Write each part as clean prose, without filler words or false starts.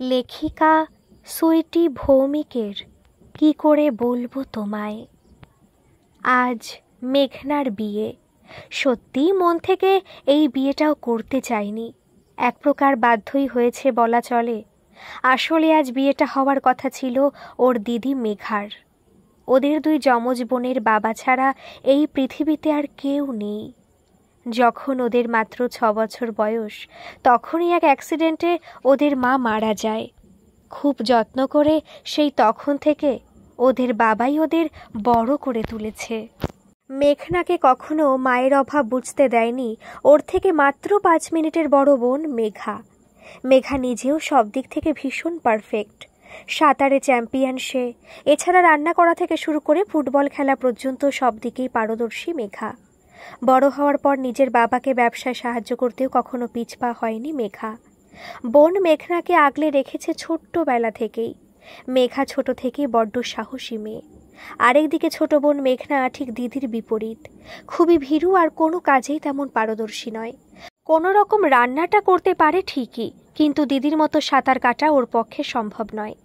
লেখিকা সুইটি ভৌমিকের কি করে বলবো তোমায়। আজ মেঘনার বিয়ে। সত্যিই মন থেকে এই বিয়েটাও করতে চাইনি, এক প্রকার বাধ্যই হয়েছে বলা চলে। আসলে আজ বিয়েটা হওয়ার কথা ছিল ওর দিদি মেঘার। ওদের দুই যমজ বোনের বাবা ছাড়া এই পৃথিবীতে আর কেউ নেই। যখন ওদের মাত্র 6 বছর বয়স, তখনই এক অ্যাক্সিডেন্টে ওদের মা মারা যায়। খুব যত্ন করে সেই তখন থেকে ওদের বাবাই ওদের বড় করে তুলেছে। মেঘনাকে কখনো মায়ের অভাব বুঝতে দেয়নি ওর থেকে মাত্র 5 মিনিটের বড় বোন মেঘা। মেঘা নিজেও সব দিক থেকে ভীষণ পারফেক্ট। সাঁতারে চ্যাম্পিয়ন সে। এছাড়া রান্না করা থেকে শুরু করে ফুটবল খেলা পর্যন্ত সব দিকেই পারদর্শী মেঘা। বড় হওয়ার পর নিজের বাবাকে ব্যবসায় সাহায্য করতেও কখনো পিছপা হয়নি মেঘা। বোন মেঘনাকে আগলে রেখেছে ছোট্টবেলা থেকেই। মেঘা ছোট থেকেই বড্ড সাহসী মেয়ে। আরেকদিকে ছোট বোন মেঘনা ঠিক দিদির বিপরীত, খুবই ভীরু আর কোনো কাজেই তেমন পারদর্শী নয়। কোনো রকম রান্নাটা করতে পারে ঠিকই, কিন্তু দিদির মতো সাঁতার কাটা ওর পক্ষে সম্ভব নয়।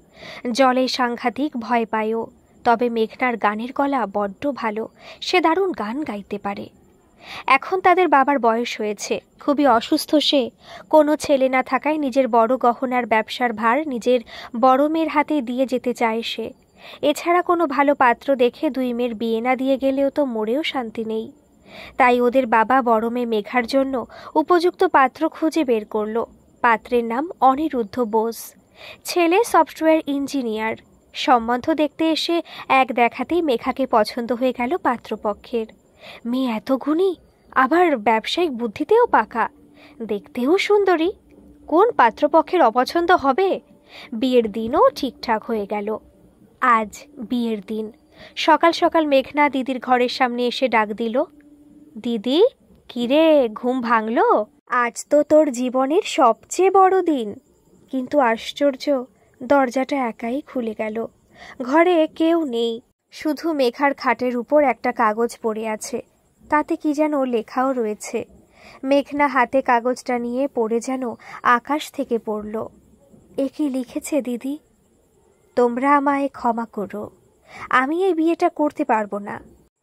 জলে সাংঘাতিক ভয় পায়ও। তবে মেঘনার গানের গলা বড্ড ভালো, সে দারুণ গান গাইতে পারে। এখন তাদের বাবার বয়স হয়েছে, খুবই অসুস্থ সে। কোনো ছেলে না থাকায় নিজের বড় গহনার ব্যবসার ভার নিজের বড় মেয়ের হাতে দিয়ে যেতে চায় সে। এছাড়া কোনো ভালো পাত্র দেখে দুই মেয়ের বিয়ে না দিয়ে গেলেও তো মরেও শান্তি নেই। তাই ওদের বাবা বড় মেয়ে মেঘার জন্য উপযুক্ত পাত্র খুঁজে বের করলো। পাত্রের নাম অনিরুদ্ধ বোস। ছেলে সফটওয়্যার ইঞ্জিনিয়ার। সম্বন্ধ দেখতে এসে এক দেখাতেই মেঘাকে পছন্দ হয়ে গেল পাত্রপক্ষের। মেয়ে এত গুণী, আবার ব্যবসায়িক বুদ্ধিতেও পাকা, দেখতেও সুন্দরী, কোন পাত্রপক্ষের অপছন্দ হবে। বিয়ের দিনও ঠিকঠাক হয়ে গেল। আজ বিয়ের দিন। সকাল সকাল মেঘনা দিদির ঘরের সামনে এসে ডাক দিল, দিদি, কিরে, ঘুম ভাঙলো? আজ তো তোর জীবনের সবচেয়ে বড় দিন। কিন্তু আশ্চর্য, দরজাটা একাই খুলে গেল। ঘরে কেউ নেই, শুধু মেঘার খাটের উপর একটা কাগজ পড়ে আছে, তাতে কি যেন লেখাও রয়েছে। মেঘনা হাতে কাগজটা নিয়ে পড়ে যেন আকাশ থেকে পড়ল। এ কি লিখেছে দিদি? তোমরা আমায় ক্ষমা করো, আমি এই বিয়েটা করতে পারবো না।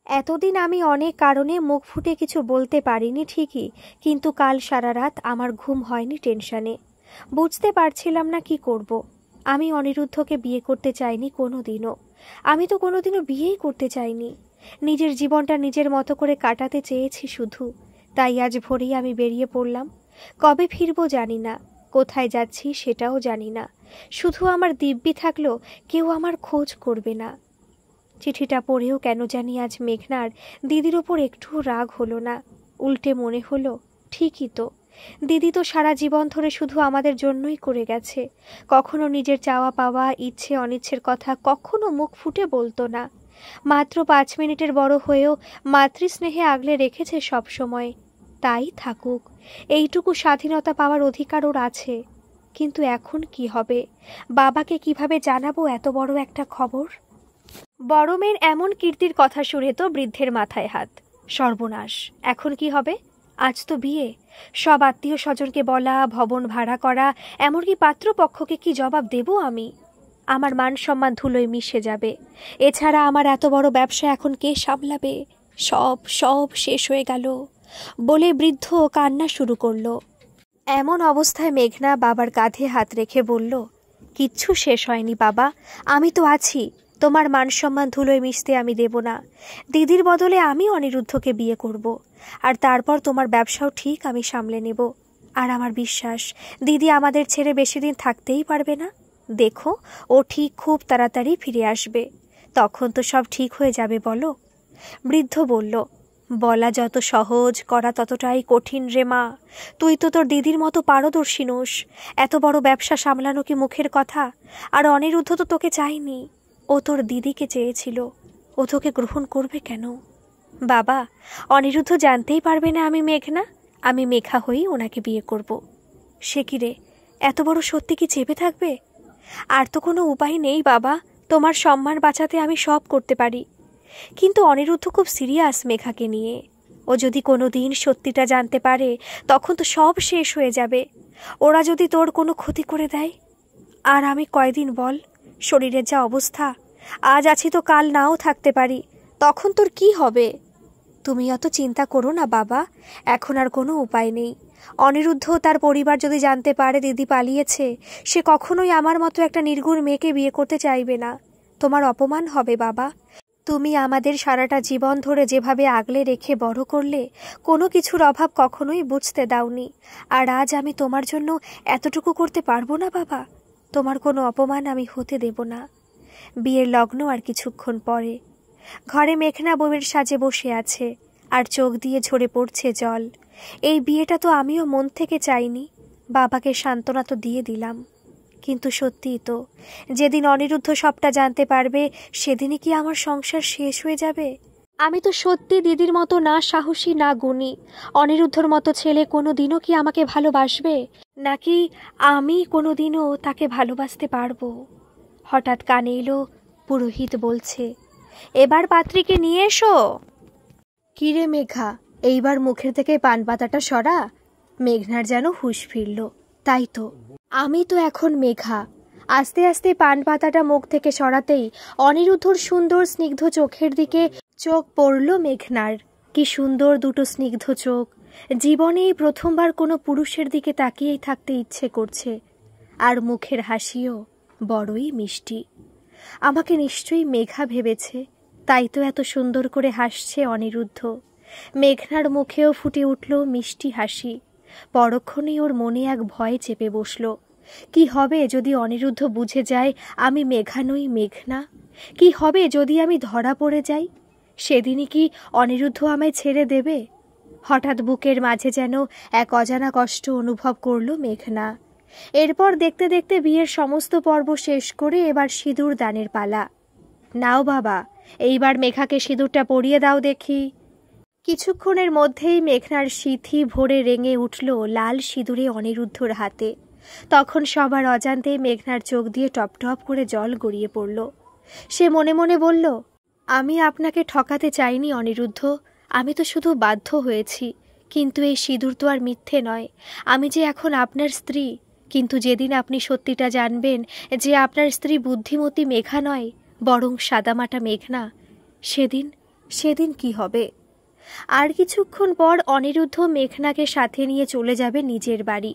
এতদিন আমি অনেক কারণে মুখ ফুটে কিছু বলতে পারিনি ঠিকই, কিন্তু কাল সারা রাত আমার ঘুম হয়নি টেনশনে। বুঝতে পারছিলাম না কি করব। আমি অনিরুদ্ধকে বিয়ে করতে চাইনি কোনোদিনও। আমি তো কোনোদিনও বিয়েই করতে চাইনি। নিজের জীবনটা নিজের মতো করে কাটাতে চেয়েছি শুধু। তাই আজ ভোরেই আমি বেরিয়ে পড়লাম। কবে ফিরবো জানি না, কোথায় যাচ্ছি সেটাও জানি না। শুধু আমার দিব্যি থাকলো কেউ আমার খোঁজ করবে না। চিঠিটা পড়েও কেন জানি আজ মেঘনার দিদির ওপর একটুও রাগ হলো না। উল্টে মনে হলো, ঠিকই তো, দিদি তো সারা জীবন ধরে শুধু আমাদের জন্যই করে গেছে। কখনো নিজের চাওয়া পাওয়া, ইচ্ছে অনিচ্ছের কথা কখনো মুখ ফুটে বলতো না। মাত্র 5 মিনিটের বড় হয়েও মাতৃস্নেহে আগলে রেখেছে সব সময়। তাই থাকুক, এইটুকু স্বাধীনতা পাওয়ার অধিকার ওর আছে। কিন্তু এখন কি হবে? বাবাকে কিভাবে জানাবো এত বড় একটা খবর? বড় মেয়ের এমন কীর্তির কথা শুনে তো বৃদ্ধের মাথায় হাত। সর্বনাশ, এখন কি হবে? আজ তো বিয়ে, সব আত্মীয় স্বজনকে বলা, ভবন ভাড়া করা, এমনকি পাত্রপক্ষকে কি জবাব দেব আমি? আমার মান সম্মান ধুলোয় মিশে যাবে। এছাড়া আমার এত বড় ব্যবসা এখন কে সামলাবে? সব সব শেষ হয়ে গেল বলে বৃদ্ধ কান্না শুরু করলো। এমন অবস্থায় মেঘনা বাবার কাঁধে হাত রেখে বলল, কিচ্ছু শেষ হয়নি বাবা, আমি তো আছি। তোমার মান সম্মান ধুলোয় মিশতে আমি দেব না। দিদির বদলে আমি অনিরুদ্ধকে বিয়ে করব, আর তারপর তোমার ব্যবসাও ঠিক আমি সামলে নেব। আর আমার বিশ্বাস, দিদি আমাদের ছেড়ে বেশি দিন থাকতেই পারবে না। দেখো, ও ঠিক খুব তাড়াতাড়ি ফিরে আসবে। তখন তো সব ঠিক হয়ে যাবে বলো। বৃদ্ধ বলল, বলা যত সহজ, করা ততটাই কঠিন রে মা। তুই তো তোর দিদির মতো পারদর্শী নোস। এত বড় ব্যবসা সামলানো কি মুখের কথা? আর অনিরুদ্ধ তো তোকে চায়নি, ও তোর দিদিকে চেয়েছিল। ও তোকে গ্রহণ করবে কেন? বাবা, অনিরুদ্ধ জানতেই পারবে না আমি মেঘনা। আমি মেঘা হয়েই ওনাকে বিয়ে করব। সে কি রে, এত বড় সত্যি কি চেপে থাকবে? আর তো কোনো উপায় নেই বাবা, তোমার সম্মান বাঁচাতে আমি সব করতে পারি। কিন্তু অনিরুদ্ধ খুব সিরিয়াস মেঘাকে নিয়ে। ও যদি কোনো দিন সত্যিটা জানতে পারে, তখন তো সব শেষ হয়ে যাবে। ওরা যদি তোর কোনো ক্ষতি করে দেয়। আর আমি কয়দিন বল, শরীরের যা অবস্থা, আজ আছি তো কাল নাও থাকতে পারি, তখন তোর কি হবে? তুমি অত চিন্তা করো না বাবা, এখন আর কোনো উপায় নেই। অনিরুদ্ধ তার পরিবার যদি জানতে পারে দিদি পালিয়েছে, সে কখনোই আমার মতো একটা নির্গুণ মেয়েকে বিয়ে করতে চাইবে না। তোমার অপমান হবে বাবা। তুমি আমাদের সারাটা জীবন ধরে যেভাবে আগলে রেখে বড় করলে, কোনো কিছুর অভাব কখনোই বুঝতে দাওনি, আর আজ আমি তোমার জন্য এতটুকু করতে পারবো না বাবা? তোমার কোনো অপমান আমি হতে দেব না। বিয়ের লগ্ন আর কিছুক্ষণ পরে। ঘরে মেঘনা বউয়ের সাজে বসে আছে, আর চোখ দিয়ে ঝরে পড়ছে জল। এই বিয়েটা তো আমিও মন থেকে চাইনি, বাবাকে সান্ত্বনা তো দিয়ে দিলাম, কিন্তু সত্যিই তো, যেদিন অনিরুদ্ধ সবটা জানতে পারবে, সেদিনই কি আমার সংসার শেষ হয়ে যাবে? আমি তো সত্যি দিদির মতো না সাহসী না গুণী। অনিরুদ্ধর মতো ছেলে কোনো দিনও কি আমাকে ভালোবাসবে, নাকি আমি কোনো দিনও তাকে ভালোবাসতে পারবো? হঠাৎ কানে এলো পুরোহিত বলছে, এবার পাত্রীকে নিয়ে এসো। কিরে মেঘা, এইবার মুখের থেকে পান পাতাটা সরা। মেঘনার যেন হুঁশ ফিরল। তাই তো, আমি তো এখন মেঘা। আস্তে আস্তে পান পাতাটা মুখ থেকে সরাতেই অনিরুদ্ধর সুন্দর স্নিগ্ধ চোখের দিকে চোখ পড়ল মেঘনার। কি সুন্দর দুটো স্নিগ্ধ চোখ! জীবনেই প্রথমবার কোনো পুরুষের দিকে তাকিয়েই থাকতে ইচ্ছে করছে, আর মুখের হাসিও বড়ই মিষ্টি। আমাকে নিশ্চয়ই মেঘা ভেবেছে, তাই তো এত সুন্দর করে হাসছে অনিরুদ্ধ। মেঘনার মুখেও ফুটে উঠল মিষ্টি হাসি। পরক্ষণেই ওর মনে এক ভয় চেপে বসল। কি হবে যদি অনিরুদ্ধ বুঝে যায় আমি মেঘা নই, মেঘনা? কি হবে যদি আমি ধরা পড়ে যাই? সেদিনই কি অনিরুদ্ধ আমায় ছেড়ে দেবে? হঠাৎ বুকের মাঝে যেন এক অজানা কষ্ট অনুভব করল মেঘনা। এরপর দেখতে দেখতে বিয়ের সমস্ত পর্ব শেষ করে এবার সিঁদুর দানের পালা। নাও বাবা, এইবার মেঘাকে সিঁদুরটা পরিয়ে দাও দেখি। কিছুক্ষণের মধ্যেই মেঘনার সিথি ভরে রেঙে উঠল লাল সিঁদুরে অনিরুদ্ধর হাতে। তখন সবার অজান্তে মেঘনার চোখ দিয়ে টপ টপ করে জল গড়িয়ে পড়ল। সে মনে মনে বলল, আমি আপনাকে ঠকাতে চাইনি অনিরুদ্ধ, আমি তো শুধু বাধ্য হয়েছি। কিন্তু এই সিঁদুর তো আর মিথ্যে নয়। আমি যে এখন আপনার স্ত্রী, কিন্তু যেদিন আপনি সত্যিটা জানবেন যে আপনার স্ত্রী বুদ্ধিমতী মেঘা নয়, বরং সাদামাটা মেঘনা, সেদিন কি হবে? আর কিছুক্ষণ পর অনিরুদ্ধ মেঘনাকে সাথে নিয়ে চলে যাবে নিজের বাড়ি।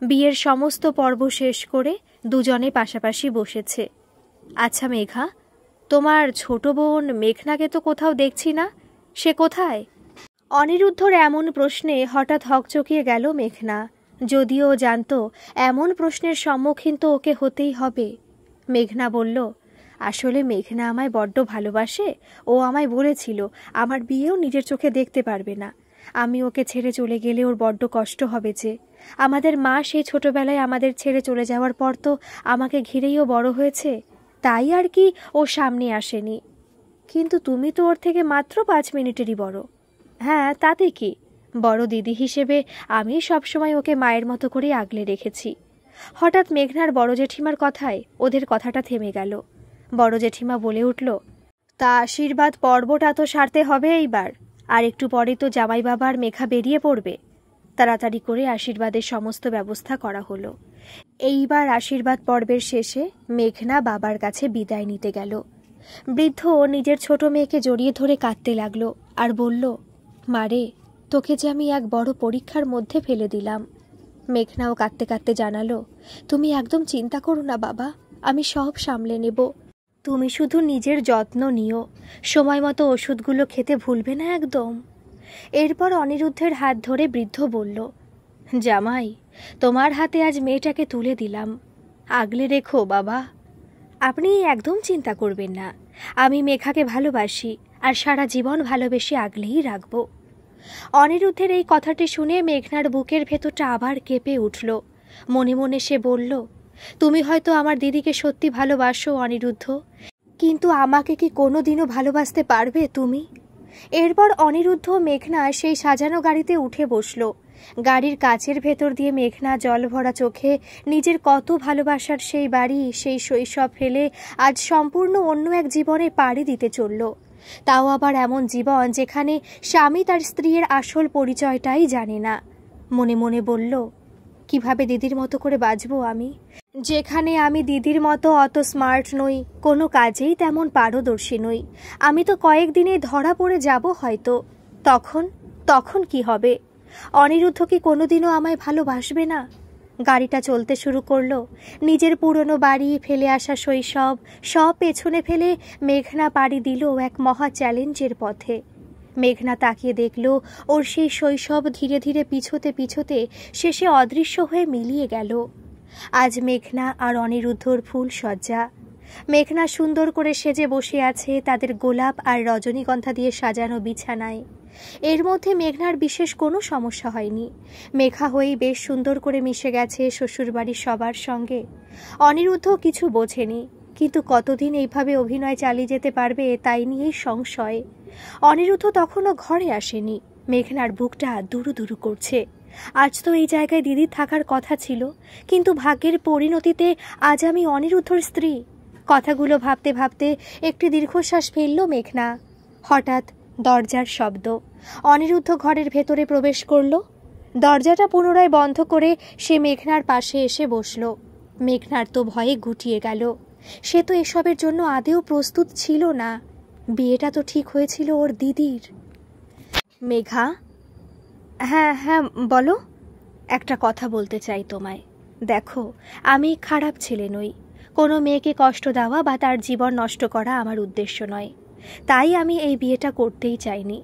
বিয়ের সমস্ত পর্ব শেষ করে দুজনে পাশাপাশি বসেছে। আচ্ছা মেঘা, তোমার ছোট বোন মেঘনাকে তো কোথাও দেখছি না, সে কোথায়? অনিরুদ্ধর এমন প্রশ্নে হঠাৎ হকচকিয়ে গেল মেঘনা। যদিও জানত এমন প্রশ্নের সম্মুখীন তো ওকে হতেই হবে। মেঘনা বলল, আসলে মেঘনা আমায় বড্ড ভালোবাসে। ও আমায় বলেছিল আমার বিয়েও নিজের চোখে দেখতে পারবে না। আমি ওকে ছেড়ে চলে গেলে ওর বড্ড কষ্ট হবে যে। আমাদের মা সেই ছোটবেলায় আমাদের ছেড়ে চলে যাওয়ার পর তো আমাকে ঘিরেইও বড় হয়েছে, তাই আর কি ও সামনে আসেনি। কিন্তু তুমি তো ওর থেকে মাত্র 5 মিনিটেরই বড়। হ্যাঁ, তাতে কি? বড় দিদি হিসেবে আমি সবসময় ওকে মায়ের মতো করে আগলে রেখেছি। হঠাৎ মেঘনার বড় জেঠিমার কথায় ওদের কথাটা থেমে গেল। বড় জেঠিমা বলে উঠল, তা আশীর্বাদ পর্বটা তো সারতে হবে এইবার, আর একটু পরে তো জামাই বাবা আর মেঘা বেরিয়ে পড়বে। তাড়াতাড়ি করে আশীর্বাদের সমস্ত ব্যবস্থা করা হলো। এইবার আশীর্বাদ পর্বের শেষে মেঘনা বাবার কাছে বিদায় নিতে গেল। বৃদ্ধ নিজের ছোট মেয়েকে জড়িয়ে ধরে কাঁদতে লাগলো আর বলল, মারে, তোকে যে আমি এক বড় পরীক্ষার মধ্যে ফেলে দিলাম। মেঘনাও কাঁদতে কাঁদতে জানালো, তুমি একদম চিন্তা করো না বাবা, আমি সব সামলে নেব। তুমি শুধু নিজের যত্ন নিও, সময় মতো ওষুধগুলো খেতে ভুলবে না একদম। এরপর অনিরুদ্ধের হাত ধরে বৃদ্ধ বলল, জামাই, তোমার হাতে আজ মেয়েটাকে তুলে দিলাম, আগলে রেখো বাবা। আপনি একদম চিন্তা করবেন না, আমি মেঘাকে ভালোবাসি আর সারা জীবন ভালোবেসে আগলেই রাখব। অনিরুদ্ধের এই কথাটি শুনে মেঘনার বুকের ভেতরটা আবার কেঁপে উঠল। মনে মনে সে বলল, তুমি হয়তো আমার দিদিকে সত্যি ভালোবাসো অনিরুদ্ধ, কিন্তু আমাকে কি কোনোদিনও ভালোবাসতে পারবে তুমি? এরপর অনিরুদ্ধ মেঘনা সেই সাজানো গাড়িতে উঠে বসল। গাড়ির কাচের ভেতর দিয়ে মেঘনা জল ভরা চোখে নিজের কত ভালোবাসার সেই বাড়ি, সেই শৈশব ফেলে আজ সম্পূর্ণ অন্য এক জীবনে পাড়ি দিতে চলল। তাও আবার এমন জীবন যেখানে স্বামী তার স্ত্রীর আসল পরিচয়টাই জানে না। মনে মনে বলল, কিভাবে দিদির মতো করে বাঁচবো আমি, যেখানে আমি দিদির মতো অত স্মার্ট নই, কোনো কাজেই তেমন পারদর্শী নই। আমি তো কয়েকদিনে ধরা পড়ে যাব হয়তো। তখন তখন কি হবে? অনিরুদ্ধ কি কোনোদিনও আমায় ভালোবাসবে না? গাড়িটা চলতে শুরু করলো। নিজের পুরনো বাড়ি, ফেলে আসা শৈশব সব পেছনে ফেলে মেঘনা পাড়ি দিল এক মহা চ্যালেঞ্জের পথে। মেঘনা তাকিয়ে দেখল ওর সেই শৈশব ধীরে ধীরে পিছোতে পিছোতে শেষে অদৃশ্য হয়ে মিলিয়ে গেল। আজ মেঘনা আর অনিরুদ্ধর ফুল সজ্জা। মেঘনা সুন্দর করে সেজে বসে আছে তাদের গোলাপ আর রজনীগন্ধা দিয়ে সাজানো বিছানায়। এর মধ্যে মেঘনার বিশেষ কোনো সমস্যা হয়নি। মেঘা হয়েই বেশ সুন্দর করে মিশে গেছে শ্বশুরবাড়ির সবার সঙ্গে। অনিরুদ্ধ কিছু বোঝেনি, কিন্তু কতদিন এইভাবে অভিনয় চালিয়ে যেতে পারবে তাই নিয়েই সংশয়। অনিরুদ্ধ তখনও ঘরে আসেনি। মেঘনার বুকটা দুরু দুরু করছে। আজ তো এই জায়গায় দিদির থাকার কথা ছিল, কিন্তু ভাগ্যের পরিণতিতে আজ আমি অনিরুদ্ধর স্ত্রী। কথাগুলো ভাবতে ভাবতে একটি দীর্ঘশ্বাস ফেলল মেঘনা। হঠাৎ দরজার শব্দ। অনিরুদ্ধ ঘরের ভেতরে প্রবেশ করল। দরজাটা পুনরায় বন্ধ করে সে মেঘনার পাশে এসে বসল। মেঘনার তো ভয়ে গুটিয়ে গেল। সে তো এসবের জন্য আদেও প্রস্তুত ছিল না। বিয়েটা তো ঠিক হয়েছিল ওর দিদির। মেঘা? হ্যাঁ হ্যাঁ বলো। একটা কথা বলতে চাই তোমায়। দেখো, আমি খারাপ ছেলে নই। কোনো মেয়েকে কষ্ট দেওয়া বা তার জীবন নষ্ট করা আমার উদ্দেশ্য নয়। তাই আমি এই বিয়েটা করতেই চাইনি।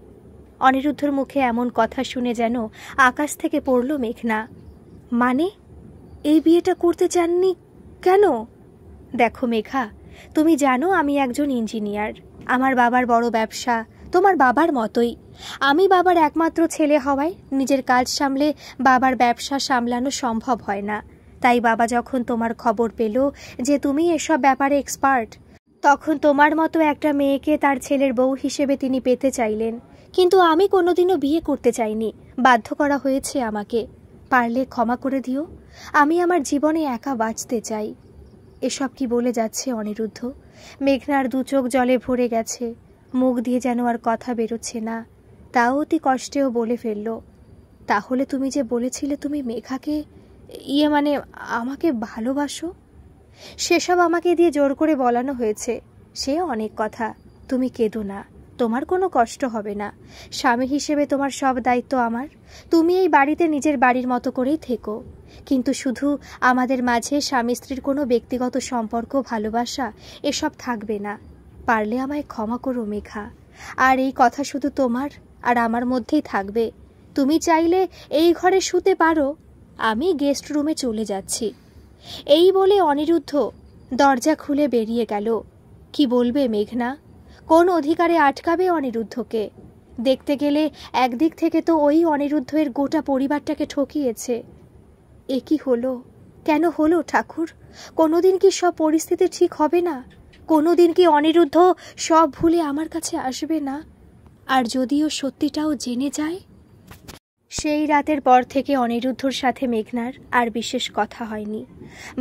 অনিরুদ্ধর মুখে এমন কথা শুনে যেন আকাশ থেকে পড়ল মেঘনা। মানে? এই বিয়েটা করতে চাননি কেন? দেখো মেঘা, তুমি জানো আমি একজন ইঞ্জিনিয়ার। আমার বাবার বড় ব্যবসা, তোমার বাবার মতোই। আমি বাবার একমাত্র ছেলে হওয়ায় নিজের কাজ সামলে বাবার ব্যবসা সামলানো সম্ভব হয় না। তাই বাবা যখন তোমার খবর পেল যে তুমি এসব ব্যাপারে এক্সপার্ট, তখন তোমার মতো একটা মেয়েকে তার ছেলের বউ হিসেবে তিনি পেতে চাইলেন। কিন্তু আমি কোনোদিনও বিয়ে করতে চাইনি, বাধ্য করা হয়েছে আমাকে। পারলে ক্ষমা করে দিও। আমি আমার জীবনে একা বাঁচতে চাই। এসব কি বলে যাচ্ছে অনিরুদ্ধ? মেঘনার দু চোখ জলে ভরে গেছে। মুখ দিয়ে যেন আর কথা বেরোচ্ছে না। তাও অতি কষ্টেও বলে ফেলল, তাহলে তুমি যে বলেছিলে তুমি মেঘাকে, মানে আমাকে ভালোবাসো, সেসব আমাকে দিয়ে জোর করে বলানো হয়েছে। সে অনেক কথা। তুমি কেঁদো না, তোমার কোনো কষ্ট হবে না। স্বামী হিসেবে তোমার সব দায়িত্ব আমার। তুমি এই বাড়িতে নিজের বাড়ির মতো করেই থেকো, কিন্তু শুধু আমাদের মাঝে স্বামী স্ত্রীর কোনো ব্যক্তিগত সম্পর্ক, ভালোবাসা এসব থাকবে না। পারলে আমায় ক্ষমা করো মেঘা। আর এই কথা শুধু তোমার আর আমার মধ্যেই থাকবে। তুমি চাইলে এই ঘরে শুতে পারো, আমি গেস্ট রুমে চলে যাচ্ছি। এই বলে অনিরুদ্ধ দরজা খুলে বেরিয়ে গেল। কি বলবে মেঘনা? কোন অধিকারে আটকাবে অনিরুদ্ধকে? দেখতে গেলে একদিক থেকে তো ওই অনিরুদ্ধের গোটা পরিবারটাকে ঠকিয়েছে। এ কি হলো? কেন হলো ঠাকুর? কোনোদিন কি সব পরিস্থিতি ঠিক হবে না? কোনোদিন কি অনিরুদ্ধ সব ভুলে আমার কাছে আসবে না? আর যদিও সত্যিটাও জেনে যায়? সেই রাতের পর থেকে অনিরুদ্ধর সাথে মেঘনার আর বিশেষ কথা হয়নি।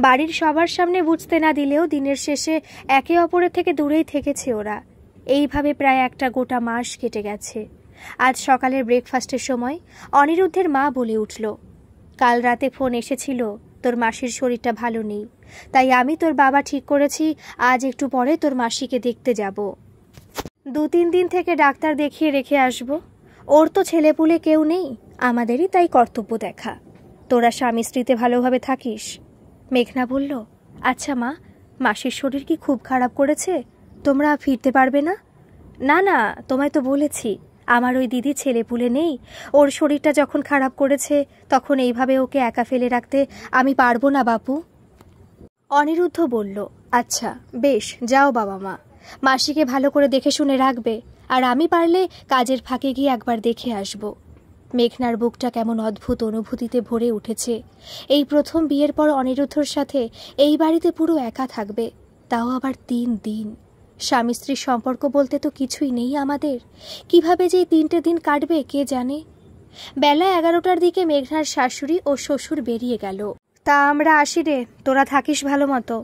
বাড়ির সবার সামনে বুঝতে না দিলেও দিনের শেষে একে অপরের থেকে দূরেই থেকেছে ওরা। এইভাবে প্রায় একটা গোটা মাস কেটে গেছে। আজ সকালের ব্রেকফাস্টের সময় অনিরুদ্ধের মা বলে উঠল, কাল রাতে ফোন এসেছিল, তোর মাসির শরীরটা ভালো নেই। তাই আমি তোর বাবা ঠিক করেছি আজ একটু পরে তোর মাসিকে দেখতে যাব। 2-3 দিন থেকে ডাক্তার দেখিয়ে রেখে আসব। ওর তো ছেলেপুলে কেউ নেই, আমাদেরই তাই কর্তব্য দেখা। তোরা স্বামী স্ত্রীতে ভালোভাবে থাকিস। মেঘনা বলল, আচ্ছা মা, মাসির শরীর কি খুব খারাপ করেছে? তোমরা ফিরতে পারবে না? না না, তোমায় তো বলেছি আমার ওই দিদি ছেলেপুলে নেই। ওর শরীরটা যখন খারাপ করেছে তখন এইভাবে ওকে একা ফেলে রাখতে আমি পারবো না বাপু। অনিরুদ্ধ বলল, আচ্ছা বেশ, যাও বাবা মা, মাসিকে ভালো করে দেখে শুনে রাখবে। আর আমি পারলে কাজের ফাঁকে গিয়ে একবার দেখে আসব। মেঘনার বুকটা কেমন অদ্ভুত অনুভূতিতে ভরে উঠেছে। এই প্রথম বিয়ের পর অনিরুদ্ধর সাথে এই বাড়িতে পুরো একা থাকবে, তাও আবার 3 দিন। স্বামী স্ত্রীর সম্পর্ক বলতে তো কিছুই নেই আমাদের। কিভাবে যে 3টে দিন কাটবে কে জানে। বেলা 11টার দিকে মেঘনার শাশুড়ি ও শ্বশুর বেরিয়ে গেল। তা আমরা আসি রে, তোরা থাকিস ভালো মতো।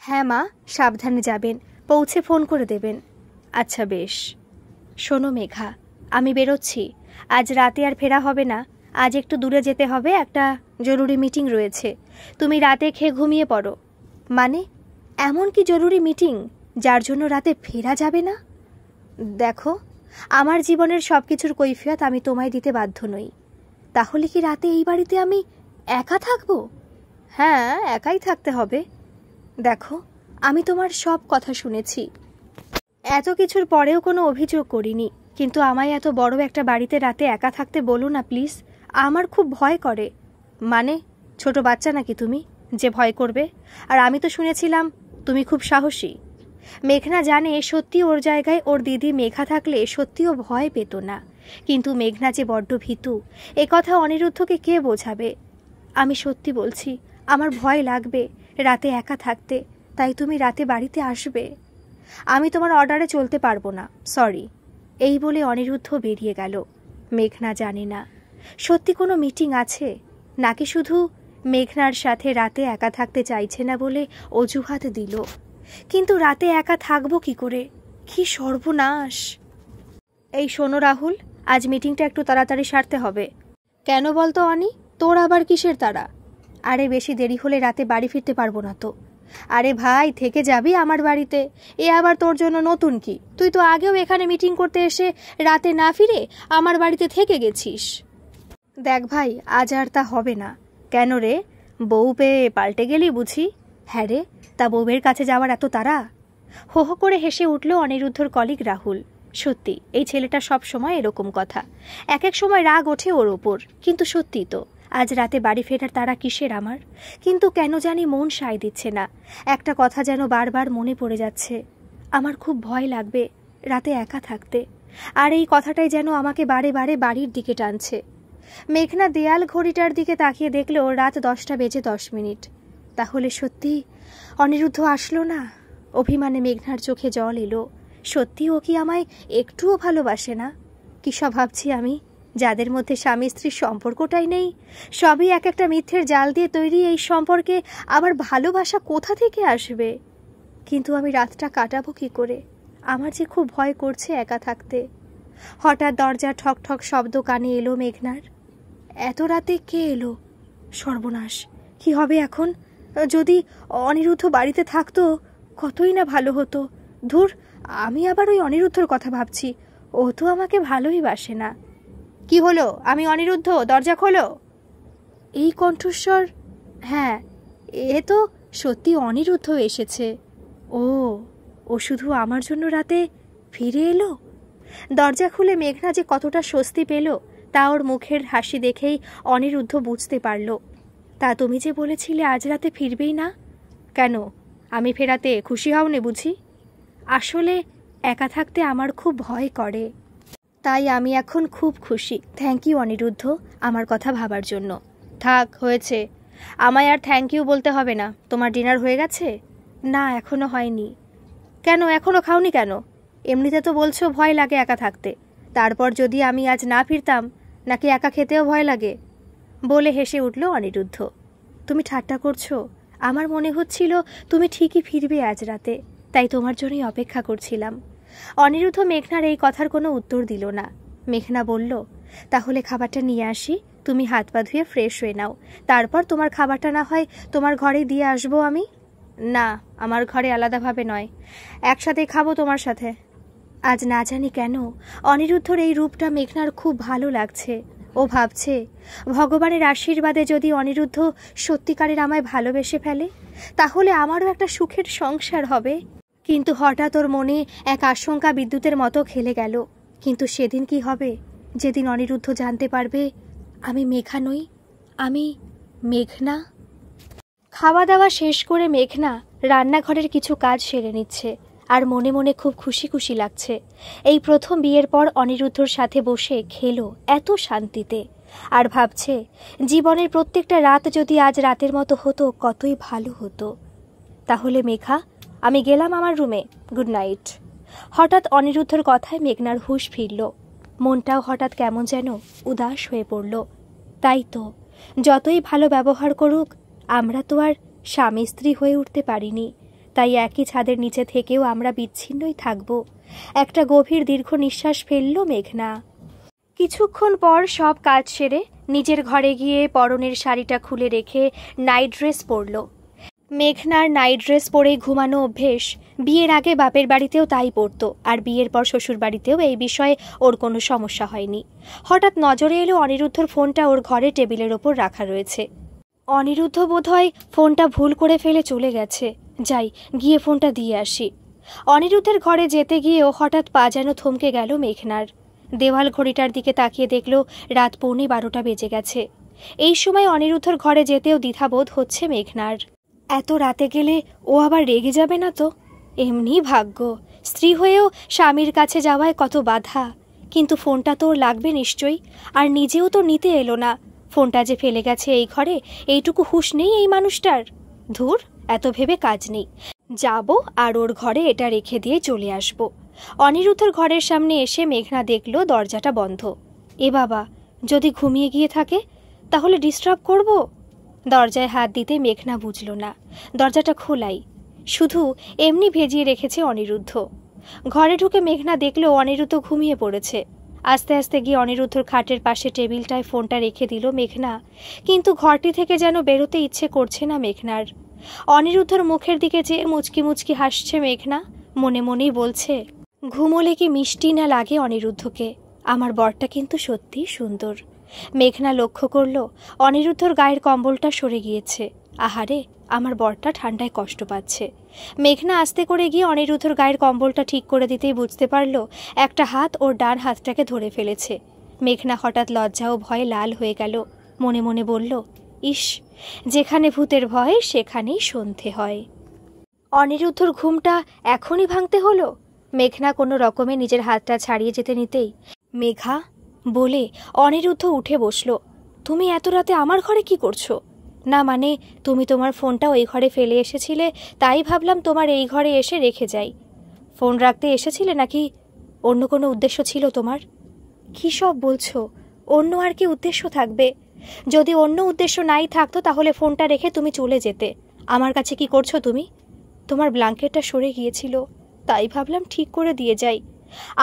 হ্যাঁ মা, সাবধানে যাবেন, পৌঁছে ফোন করে দেবেন। আচ্ছা বেশ। শোনো মেঘা, আমি বেরোচ্ছি, আজ রাতে আর ফেরা হবে না। আজ একটু দূরে যেতে হবে, একটা জরুরি মিটিং রয়েছে। তুমি রাতে খেয়ে ঘুমিয়ে পড়ো। মানে এমন কি জরুরি মিটিং যার জন্য রাতে ফেরা যাবে না? দেখো, আমার জীবনের সব কিছুর কৈফিয়ত আমি তোমায় দিতে বাধ্য নই। তাহলে কি রাতে এই বাড়িতে আমি একা থাকবো? হ্যাঁ, একাই থাকতে হবে। দেখো, আমি তোমার সব কথা শুনেছি, এত কিছুর পরেও কোনো অভিযোগ করিনি, কিন্তু আমায় এত বড় একটা বাড়িতে রাতে একা থাকতে বলো না প্লিজ। আমার খুব ভয় করে। মানে ছোট বাচ্চা নাকি তুমি যে ভয় করবে? আর আমি তো শুনেছিলাম তুমি খুব সাহসী। মেঘনা জানে সত্যি ওর জায়গায় ওর দিদি মেঘা থাকলে সত্যিও ভয় পেত না, কিন্তু মেঘনা যে বড্ড ভীতু এ কথা অনিরুদ্ধকে কে বোঝাবে? আমি সত্যি বলছি, আমার ভয় লাগবে রাতে একা থাকতে, তাই তুমি রাতে বাড়িতে আসবে। আমি তোমার অর্ডারে চলতে পারবো না, সরি। এই বলে অনিরুদ্ধ বেরিয়ে গেল। মেঘনা জানে না সত্যি কোনো মিটিং আছে নাকি শুধু মেঘনার সাথে রাতে একা থাকতে চাইছে না বলে অজুহাত দিল। কিন্তু রাতে একা থাকবো কি করে? কি সর্বনাশ! এই শোনো রাহুল, আজ মিটিংটা একটু তাড়াতাড়ি সারতে হবে। কেন বলতো অনি, তোর আবার কিসের তাড়া? আরে বেশি দেরি হলে রাতে বাড়ি ফিরতে পারবো না তো। আরে ভাই, থেকে যাবি আমার বাড়িতে, এ আবার তোর জন্য নতুন কি? তুই তো আগেও এখানে মিটিং করতে এসে রাতে না ফিরে আমার বাড়িতে থেকে গেছিস। দেখ ভাই, আজ আর তা হবে না। কেন রে, বউ পেয়ে পাল্টে গেলি বুঝি? হ্যাঁ রে, তা বউয়ের কাছে যাওয়ার এত তাড়া? হো হো করে হেসে উঠল অনিরুদ্ধর কলিগ রাহুল। সত্যি এই ছেলেটা সব সময় এরকম কথা, এক এক সময় রাগ ওঠে ওর ওপর, কিন্তু সত্যি তো আজ রাতে বাড়ি ফেরার তারা কিসের আমার? কিন্তু কেন জানি মন সায় দিচ্ছে না। একটা কথা যেন বারবার মনে পড়ে যাচ্ছে, আমার খুব ভয় লাগবে রাতে একা থাকতে। আর এই কথাটাই যেন আমাকে বারে বারে বাড়ির দিকে টানছে। মেঘনা দেয়াল ঘড়িটার দিকে তাকিয়ে দেখল রাত 10টা বেজে 10 মিনিট। তাহলে সত্যি অনিরুদ্ধ আসলো না? অভিমানে মেঘনার চোখে জল এলো। সত্যি ও কি আমায় একটুও ভালোবাসে না? কি সব ভাবছি আমি! যাদের মধ্যে স্বামী স্ত্রীর সম্পর্কটাই নেই, সবই এক একটা মিথ্যের জাল দিয়ে তৈরি এই সম্পর্কে আবার ভালোবাসা কোথা থেকে আসবে? কিন্তু আমি রাতটা কাটাবো কি করে? আমার যে খুব ভয় করছে একা থাকতে। হঠাৎ দরজা ঠক ঠক শব্দ কানে এলো মেঘনার। এত রাতে কে এলো? সর্বনাশ, কি হবে এখন? যদি অনিরুদ্ধ বাড়িতে থাকতো কতই না ভালো হতো। ধুর, আমি আবার ওই অনিরুদ্ধর কথা ভাবছি, ও তো আমাকে ভালোই বাসে না। কি হলো? আমি অনিরুদ্ধ, দরজা খোলো। এই কণ্ঠস্বর, হ্যাঁ, এ তো সত্যি অনিরুদ্ধ এসেছে। ও শুধু আমার জন্য রাতে ফিরে এলো। দরজা খুলে মেঘনা যে কতটা স্বস্তি পেল তা ওর মুখের হাসি দেখেই অনিরুদ্ধ বুঝতে পারল। তা তুমি যে বলেছিলে আজ রাতে ফিরবেই না, কেন? আমি ফেরাতে খুশি হওনি বুঝি? আসলে একা থাকতে আমার খুব ভয় করে, তাই আমি এখন খুব খুশি। থ্যাংক ইউ অনিরুদ্ধ, আমার কথা ভাবার জন্য। থাক, হয়েছে, আমায় আর থ্যাংক ইউ বলতে হবে না। তোমার ডিনার হয়ে গেছে? না, এখনো হয়নি। কেন, এখনো খাওনি কেন? এমনিতে তো বলছো ভয় লাগে একা থাকতে, তারপর যদি আমি আজ না ফিরতাম, নাকি একা খেতেও ভয় লাগে? বলে হেসে উঠল অনিরুদ্ধ। তুমি ঠাট্টা করছো? আমার মনে হচ্ছিল তুমি ঠিকই ফিরবে আজ রাতে, তাই তোমার জন্যই অপেক্ষা করছিলাম। অনিরুদ্ধ মেঘনার এই কথার কোনো উত্তর দিল না। মেঘনা বলল, তাহলে খাবারটা নিয়ে আসি, তুমি হাত পা ধুয়ে ফ্রেশ হয়ে নাও, তারপর তোমার খাবারটা না হয় তোমার ঘরে দিয়ে আসবো আমি। না, আমার ঘরে আলাদাভাবে নয়, একসাথেই খাবো তোমার সাথে। আজ না জানি কেন অনিরুদ্ধর এই রূপটা মেঘনার খুব ভালো লাগছে। ও ভাবছে, ভগবানের আশীর্বাদে যদি অনিরুদ্ধ সত্যিকারের আমায় ভালোবেসে ফেলে, তাহলে আমারও একটা সুখের সংসার হবে। কিন্তু হঠাৎ ওর মনে এক আশঙ্কা বিদ্যুতের মতো খেলে গেল। কিন্তু সেদিন কি হবে, যেদিন অনিরুদ্ধ জানতে পারবে আমি মেঘা নই, আমি মেঘনা। খাওয়া দাওয়া শেষ করে মেঘনা রান্নাঘরের কিছু কাজ সেরে নিচ্ছে, আর মনে মনে খুব খুশি খুশি লাগছে। এই প্রথম বিয়ের পর অনিরুদ্ধর সাথে বসে খেলো এত শান্তিতে, আর ভাবছে জীবনের প্রত্যেকটা রাত যদি আজ রাতের মতো হতো কতই ভালো হতো। তাহলে মেঘা, আমি গেলাম আমার রুমে, গুড নাইট। হঠাৎ অনিরুদ্ধর কথায় মেঘনার হুঁশ ফিরল। মনটাও হঠাৎ কেমন যেন উদাস হয়ে পড়ল। তাই তো, যতই ভালো ব্যবহার করুক, আমরা তো আর স্বামী স্ত্রী হয়ে উঠতে পারিনি, তাই একই ছাদের নিচে থেকেও আমরা বিচ্ছিন্নই থাকব। একটা গভীর দীর্ঘ নিঃশ্বাস ফেলল মেঘনা। কিছুক্ষণ পর সব কাজ সেরে নিজের ঘরে গিয়ে পরনের শাড়িটা খুলে রেখে নাইট ড্রেস পরল। মেঘনার নাইট ড্রেস পরে ঘুমানো অভ্যেস। বিয়ের আগে বাপের বাড়িতেও তাই পরতো, আর বিয়ের পর শ্বশুর বাড়িতেও এই বিষয়ে ওর কোনো সমস্যা হয়নি। হঠাৎ নজরে এলো অনিরুদ্ধর ফোনটা ওর ঘরে টেবিলের ওপর রাখা রয়েছে। অনিরুদ্ধ বোধহয় ফোনটা ভুল করে ফেলে চলে গেছে। যাই, গিয়ে ফোনটা দিয়ে আসি। অনিরুদ্ধের ঘরে যেতে গিয়েও হঠাৎ পা যেন থমকে গেল মেঘনার। দেওয়াল ঘড়িটার দিকে তাকিয়ে দেখল রাত 11:15 বেজে গেছে। এই সময় অনিরুদ্ধর ঘরে যেতেও দ্বিধাবোধ হচ্ছে মেঘনার। এত রাতে গেলে ও আবার রেগে যাবে না তো? এমনি ভাগ্য, স্ত্রী হয়েও স্বামীর কাছে যাওয়ায় কত বাধা। কিন্তু ফোনটা তো ওর লাগবে নিশ্চয়ই, আর নিজেও তো নিতে এলো না। ফোনটা যে ফেলে গেছে এই ঘরে, এইটুকু হুঁশ নেই এই মানুষটার। ধুর, এত ভেবে কাজ নেই, যাব আর ওর ঘরে এটা রেখে দিয়ে চলে আসব। অনিরুদ্ধর ঘরের সামনে এসে মেঘনা দেখল দরজাটা বন্ধ। এ বাবা, যদি ঘুমিয়ে গিয়ে থাকে তাহলে ডিস্টার্ব করব। দরজায় হাত দিতে মেঘনা বুঝল না দরজাটা খোলাই, শুধু এমনি ভেজিয়ে রেখেছে অনিরুদ্ধ। ঘরে ঢুকে মেঘনা দেখল অনিরুদ্ধ ঘুমিয়ে পড়েছে। আস্তে আস্তে গিয়ে অনিরুদ্ধর খাটের পাশে টেবিলটায় ফোনটা রেখে দিল মেঘনা। কিন্তু ঘরটি থেকে যেন বেরোতে ইচ্ছে করছে না মেঘনার। অনিরুদ্ধর মুখের দিকে চেয়ে মুচকি মুচকি হাসছে মেঘনা, মনে মনেই বলছে, ঘুমোলে কি মিষ্টি না লাগে অনিরুদ্ধকে। আমার বরটা কিন্তু সত্যিই সুন্দর। মেঘনা লক্ষ্য করল অনিরুদ্ধর গায়ের কম্বলটা সরে গিয়েছে। আহারে, আমার বরটা ঠান্ডায় কষ্ট পাচ্ছে। মেঘনা আস্তে করে গিয়ে অনিরুদ্ধর গায়ের কম্বলটা ঠিক করে দিতেই বুঝতে পারল একটা হাত ওর ডান হাতটাকে ধরে ফেলেছে। মেঘনা হঠাৎ লজ্জা ও ভয়ে লাল হয়ে গেল। মনে মনে বলল, ইস, যেখানে ভূতের ভয় সেখানেই সন্ধে হয়। অনিরুদ্ধর ঘুমটা এখনই ভাঙতে হলো। মেঘনা কোনো রকমে নিজের হাতটা ছাড়িয়ে যেতে নিতেই মেঘা বলে অনিরুদ্ধ উঠে বসল। তুমি এত রাতে আমার ঘরে কি করছো? না মানে, তুমি তোমার ফোনটা ওই ঘরে ফেলে এসেছিলে, তাই ভাবলাম তোমার এই ঘরে এসে রেখে যাই। ফোন রাখতে এসেছিলে নাকি অন্য কোনো উদ্দেশ্য ছিল তোমার? কী সব বলছো? অন্য আর কি উদ্দেশ্য থাকবে? যদি অন্য উদ্দেশ্য নাই থাকতো তাহলে ফোনটা রেখে তুমি চলে যেতে। আমার কাছে কি করছো তুমি? তোমার ব্ল্যাঙ্কেটটা সরে গিয়েছিল, তাই ভাবলাম ঠিক করে দিয়ে যাই।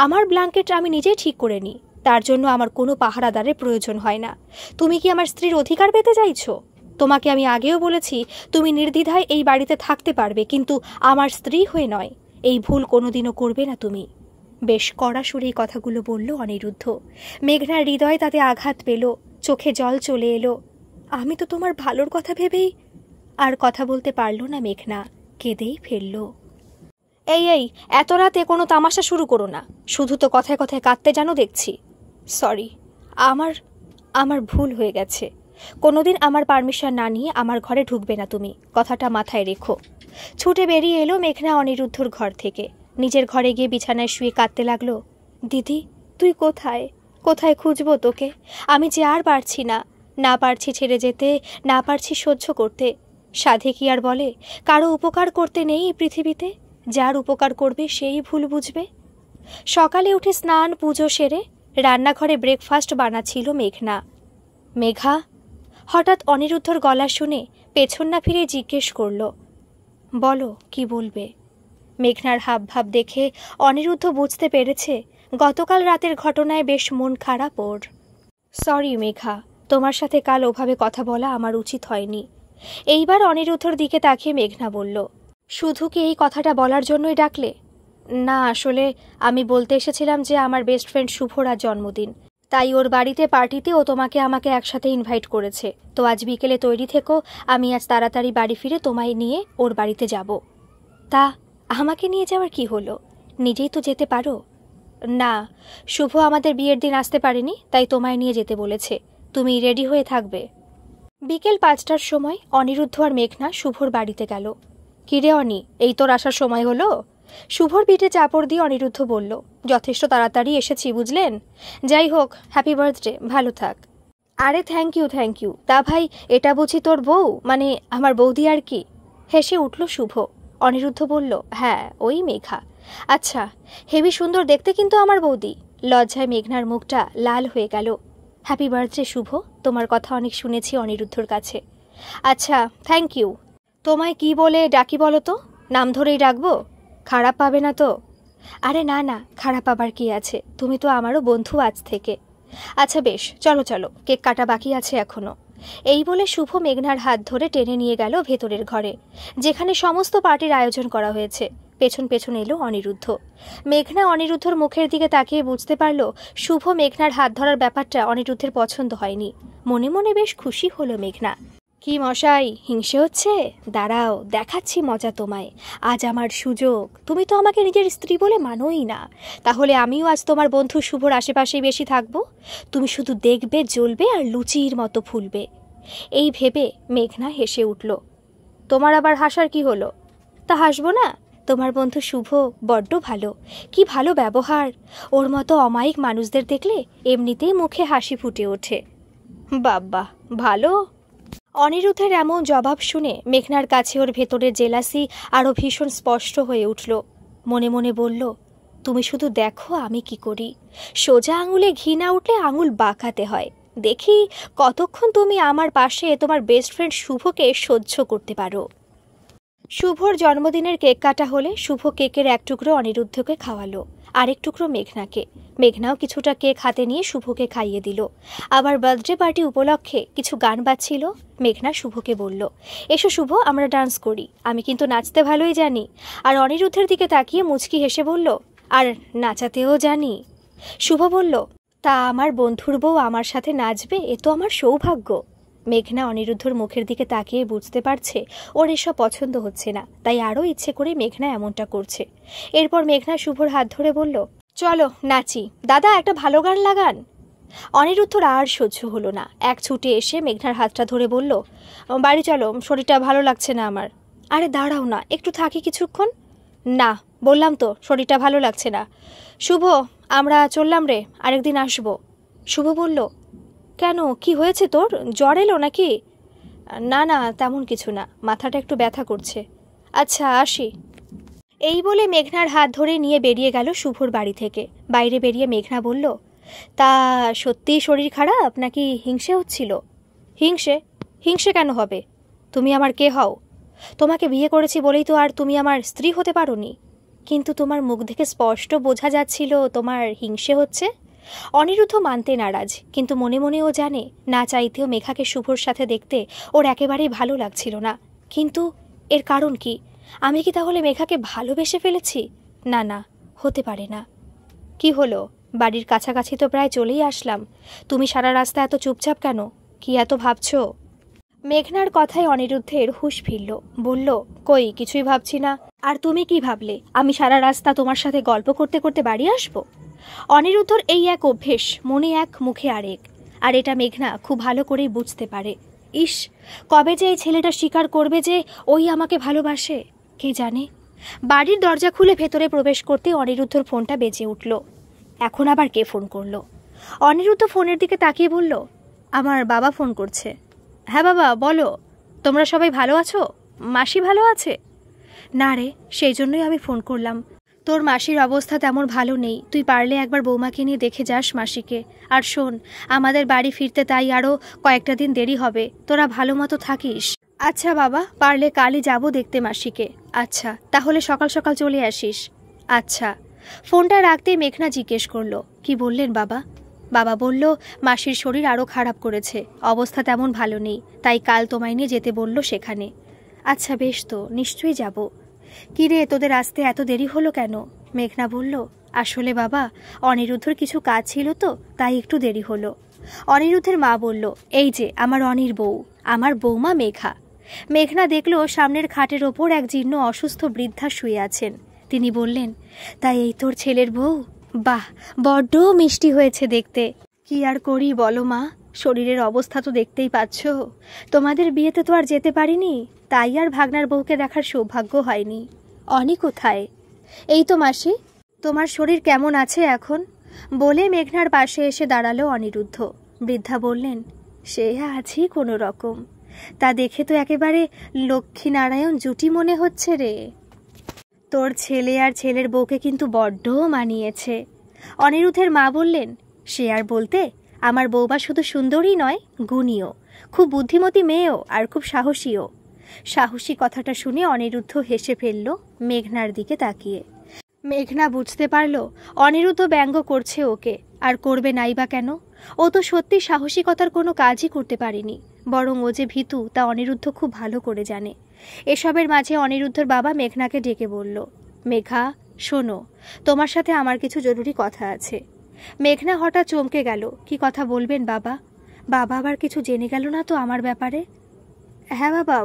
আমার ব্ল্যাঙ্কেট আমি নিজেই ঠিক করে নিই, তার জন্য আমার কোনো পাহারাদারের প্রয়োজন হয় না। তুমি কি আমার স্ত্রীর অধিকার পেতে চাইছো? তোমাকে আমি আগেও বলেছি তুমি নির্দ্বিধায় এই বাড়িতে থাকতে পারবে, কিন্তু আমার স্ত্রী হয়ে নয়। এই ভুল কোনোদিনও করবে না তুমি। বেশ কড়া সুরে এই কথাগুলো বলল অনিরুদ্ধ। মেঘনার হৃদয়ে তাতে আঘাত পেল, চোখে জল চলে এলো। আমি তো তোমার ভালোর কথা ভেবেই। আর কথা বলতে পারল না মেঘনা, কেঁদেই ফেলল। এই এত রাতে কোনো তামাশা শুরু করো না, শুধু তো কথায় কথায় কাঁদতে জানো দেখছি। সরি, আমার ভুল হয়ে গেছে। কোনোদিন আমার পারমিশন না নিয়ে আমার ঘরে ঢুকবে না তুমি, কথাটা মাথায় রেখো। ছুটে বেরিয়ে এলো মেঘনা অনিরুদ্ধর ঘর থেকে। নিজের ঘরে গিয়ে বিছানায় শুয়ে কাঁদতে লাগলো। দিদি, তুই কোথায়? কোথায় খুঁজবো তোকে? আমি যে আর পারছি না, না পারছি ছেড়ে যেতে, না পারছি সহ্য করতে। সাধে কি আর বলে, কারো উপকার করতে নেই এই পৃথিবীতে, যার উপকার করবে সেই ভুল বুঝবে। সকালে উঠে স্নান পুজো সেরে রান্নাঘরে ব্রেকফাস্ট বানাচ্ছিল মেঘনা। মেঘা, হঠাৎ অনিরুদ্ধর গলা শুনে পেছন না ফিরে জিজ্ঞেস করল, বলো কি বলবে? মেঘনার হাবভাব দেখে অনিরুদ্ধ বুঝতে পেরেছে গতকাল রাতের ঘটনায় বেশ মন খারাপ ওর। সরি মেঘা, তোমার সাথে কাল ওভাবে কথা বলা আমার উচিত হয়নি। এইবার অনিরুদ্ধর দিকে তাকিয়ে মেঘনা বলল, শুধু কি এই কথাটা বলার জন্যই ডাকলে? না, আসলে আমি বলতে এসেছিলাম যে আমার বেস্ট ফ্রেন্ড শুভর আজ জন্মদিন, তাই ওর বাড়িতে পার্টিতে ও আমাকে একসাথে ইনভাইট করেছে। তো আজ বিকেলে তৈরি থেকো, আমি আজ তাড়াতাড়ি বাড়ি ফিরে তোমায় নিয়ে ওর বাড়িতে যাব। তা আমাকে নিয়ে যাওয়ার কি হলো? নিজেই তো যেতে পারো। না, শুভ আমাদের বিয়ের দিন আসতে পারেনি, তাই তোমায় নিয়ে যেতে বলেছে। তুমি রেডি হয়ে থাকবে। বিকেল 5টার সময় অনিরুদ্ধ আর মেঘনা শুভর বাড়িতে গেল। কিরে অনি, এই তোর আসার সময় হলো? শুভর পিঠে চাপড় দিয়ে অনিরুদ্ধ বলল, যথেষ্ট তাড়াতাড়ি এসেছি বুঝলেন। যাই হোক, হ্যাপি বার্থডে, ভালো থাক। আরে থ্যাংক ইউ। তা ভাই, এটা বুঝি তোর বউ, মানে আমার বৌদি আর কি? হেসে উঠল শুভ। অনিরুদ্ধ বলল, হ্যাঁ, ওই মেঘা। আচ্ছা, হেবি সুন্দর দেখতে কিন্তু আমার বৌদি। লজ্জায় মেঘনার মুখটা লাল হয়ে গেল। হ্যাপি বার্থডে শুভ, তোমার কথা অনেক শুনেছি অনিরুদ্ধর কাছে। আচ্ছা, থ্যাংক ইউ। তোমায় কি বলে ডাকি বলো তো? নাম ধরেই ডাকবো? খারাপ পাবে না তো? আরে না, খারাপ পাবার কি আছে, তুমি তো আমারও বন্ধু আজ থেকে। আচ্ছা বেশ, চলো চলো, কেক কাটা বাকি আছে এখনো। এই বলে শুভ মেঘনার হাত ধরে টেনে নিয়ে গেল ভেতরের ঘরে, যেখানে সমস্ত পার্টির আয়োজন করা হয়েছে। পেছন পেছন এলো অনিরুদ্ধ। মেঘনা অনিরুদ্ধর মুখের দিকে তাকিয়ে বুঝতে পারল শুভ মেঘনার হাত ধরার ব্যাপারটা অনিরুদ্ধের পছন্দ হয়নি। মনে মনে বেশ খুশি হলো মেঘনা। কি মশাই, হিংসে হচ্ছে? দাঁড়াও, দেখাচ্ছি মজা তোমায়। আজ আমার সুযোগ। তুমি তো আমাকে নিজের স্ত্রী বলে মানোই না, তাহলে আমিও আজ তোমার বন্ধু শুভর আশেপাশেই বেশি থাকবো। তুমি শুধু দেখবে, জ্বলবে আর লুচির মতো ফুলবে। এই ভেবে মেঘনা হেসে উঠল। তোমার আবার হাসার কি হলো? তা হাসবো না? তোমার বন্ধু শুভ বড্ড ভালো, কি ভালো ব্যবহার। ওর মতো অমায়িক মানুষদের দেখলে এমনিতেই মুখে হাসি ফুটে ওঠে। বাব্বা, ভালো। অনিরুদ্ধের এমন জবাব শুনে মেঘনার কাছে ওর ভেতরের জেলাসি আরও ভীষণ স্পষ্ট হয়ে উঠল। মনে মনে বলল, তুমি শুধু দেখো আমি কি করি। সোজা আঙুলে ঘি না উঠলে আঙুল বাঁকাতে হয়। দেখি কতক্ষণ তুমি আমার পাশে তোমার বেস্ট ফ্রেন্ড শুভকে সহ্য করতে পারো। শুভর জন্মদিনের কেক কাটা হলে শুভ কেকের এক টুকরো অনিরুদ্ধকে খাওয়ালো, আরেক টুকরো মেঘনাকে। মেঘনাও কিছুটা কেক হাতে নিয়ে শুভকে খাইয়ে দিল। আবার বার্থডে পার্টি উপলক্ষে কিছু গান বাজছিল। মেঘনা শুভকে বলল, এসো শুভ, আমরা ডান্স করি। আমি কিন্তু নাচতে ভালোই জানি। আর অনিরুদ্ধের দিকে তাকিয়ে মুচকি হেসে বলল, আর নাচাতেও জানি। শুভ বলল, তা আমার বন্ধুর বউ আমার সাথে নাচবে, এ তো আমার সৌভাগ্য। মেঘনা অনিরুদ্ধর মুখের দিকে তাকিয়ে বুঝতে পারছে ওর এসব পছন্দ হচ্ছে না, তাই আরও ইচ্ছে করে মেঘনা এমনটা করছে। এরপর মেঘনা শুভর হাত ধরে বলল, চলো নাচি। দাদা, একটা ভালো গান লাগান। অনিরুদ্ধর আর সহ্য হলো না, এক ছুটে এসে মেঘনার হাতটা ধরে বলল, বাড়ি চলো, শরীরটা ভালো লাগছে না আমার। আরে দাঁড়াও না, একটু থাকি কিছুক্ষণ। না, বললাম তো শরীরটা ভালো লাগছে না। শুভ, আমরা চললাম রে, আরেকদিন আসবো। শুভ বলল, কেন, কি হয়েছে তোর? জ্বর এলো নাকি? না না, তেমন কিছু না, মাথাটা একটু ব্যথা করছে। আচ্ছা, আসি। এই বলে মেঘনার হাত ধরে নিয়ে বেরিয়ে গেল শুভর বাড়ি থেকে। বাইরে বেরিয়ে মেঘনা বলল, তা সত্যিই শরীর খারাপ নাকি হিংসে হচ্ছিল? হিংসে? হিংসে কেন হবে? তুমি আমার কে হও? তোমাকে বিয়ে করেছি বলেই তো আর তুমি আমার স্ত্রী হতে পারোনি। কিন্তু তোমার মুখ দেখে স্পষ্ট বোঝা যাচ্ছিল তোমার হিংসে হচ্ছে। অনিরুদ্ধ মানতে নারাজ, কিন্তু মনে মনে ও জানে না চাইতেও মেঘাকে শুভর সাথে দেখতে ওর একেবারেই ভালো লাগছিল না। কিন্তু এর কারণ কি? আমি কি তাহলে মেঘাকে ভালোবেসে ফেলেছি? না না, হতে পারে না। কি হলো, বাড়ির কাছাকাছি তো প্রায় চলেই আসলাম। তুমি সারা রাস্তা এত চুপচাপ কেন? কি এত ভাবছো? মেঘনার কথায় অনিরুদ্ধের হুঁশ ফিরল। বলল, কই, কিছুই ভাবছি না। আর তুমি কি ভাবলে আমি সারা রাস্তা তোমার সাথে গল্প করতে করতে বাড়ি আসবো? অনিরুদ্ধর এই এক অভ্যেস, মনে এক মুখে আরেক। আর এটা মেঘনা খুব ভালো করেই বুঝতে পারে। ইস, কবে যে এই ছেলেটা স্বীকার করবে যে ওই আমাকে ভালোবাসে, কে জানে। বাড়ির দরজা খুলে ভেতরে প্রবেশ করতে অনিরুদ্ধর ফোনটা বেজে উঠল। এখন আবার কে ফোন করলো? অনিরুদ্ধ ফোনের দিকে তাকিয়ে বলল, আমার বাবা ফোন করছে। হ্যাঁ বাবা, বলো। তোমরা সবাই ভালো আছো? মাসি ভালো আছে? না রে, সেই জন্যই আমি ফোন করলাম। তোর মাসির অবস্থা তেমন ভালো নেই, তুই পারলে একবার বৌমাকে নিয়ে দেখে যাস মাসিকে। আর শোন, আমাদের বাড়ি ফিরতে তাই আরও কয়েকটা দিন দেরি হবে, তোরা ভালো মতো থাকিস। আচ্ছা বাবা, পারলে কালই যাব দেখতে মাসিকে। আচ্ছা, তাহলে সকাল সকাল চলে আসিস। আচ্ছা। ফোনটা রাখতেই মেঘনা জিজ্ঞেস করলো, কি বললেন বাবা? বাবা বলল, মাসির শরীর আরও খারাপ করেছে, অবস্থা তেমন ভালো নেই, তাই কাল তোমায় নিয়ে যেতে বলল সেখানে। আচ্ছা বেশ, তো নিশ্চয়ই যাব। কিরে, তোদের আসতে এত দেরি হলো কেন? মেঘনা বলল, আসলে বাবা, অনিরুদ্ধর কিছু কাজ ছিল তো, তাই একটু দেরি হলো। অনিরুদ্ধের মা বলল, এই যে আমার অনির বউ, আমার বৌমা মেঘা। মেঘনা দেখল সামনের খাটের ওপর এক জীর্ণ অসুস্থ বৃদ্ধা শুয়ে আছেন। তিনি বললেন, তাই এই তোর ছেলের বউ? বাহ, বড্ড মিষ্টি হয়েছে দেখতে। কি আর করি বলো মা, শরীরের অবস্থা তো দেখতেই পাচ্ছ। তোমাদের বিয়েতে তো আর যেতে পারিনি, তাই আর ভাগনার বউকে দেখার সৌভাগ্য হয়নি। অনি কোথায়? এই তো মাসি। তোমার শরীর কেমন আছে এখন? বলে মেঘনার পাশে এসে দাঁড়ালো অনিরুদ্ধ। বৃদ্ধা বললেন, সে আছি কোনো রকম। তা দেখে তো একেবারে লক্ষ্মীনারায়ণ জুটি মনে হচ্ছে রে। তোর ছেলে আর ছেলের বউকে কিন্তু বড্ড মানিয়েছে। অনিরুদ্ধের মা বললেন, সে আর বলতে, আমার বৌমা শুধু সুন্দরী নয়, গুণীও, খুব বুদ্ধিমতী মেয়েও, আর খুব সাহসীও। সাহসী কথাটা শুনে অনিরুদ্ধ হেসে ফেলল মেঘনার দিকে তাকিয়ে। মেঘনা বুঝতে পারল অনিরুদ্ধ ব্যঙ্গ করছে ওকে, আর করবে নাই বা কেন। ও তো সত্যি সাহসিকতার কোনো কাজই করতে পারেনি, বরং ও যে ভীতু তা অনিরুদ্ধ খুব ভালো করে জানে। এসবের মাঝে অনিরুদ্ধর বাবা মেঘনাকে ডেকে বলল, মেঘা শোনো, তোমার সাথে আমার কিছু জরুরি কথা আছে। মেঘনা হঠাৎ চমকে গেল। কি কথা বলবেন বাবা? বাবা আবার কিছু জেনে গেল না তো আমার ব্যাপারে? হ্যাঁ বাবা,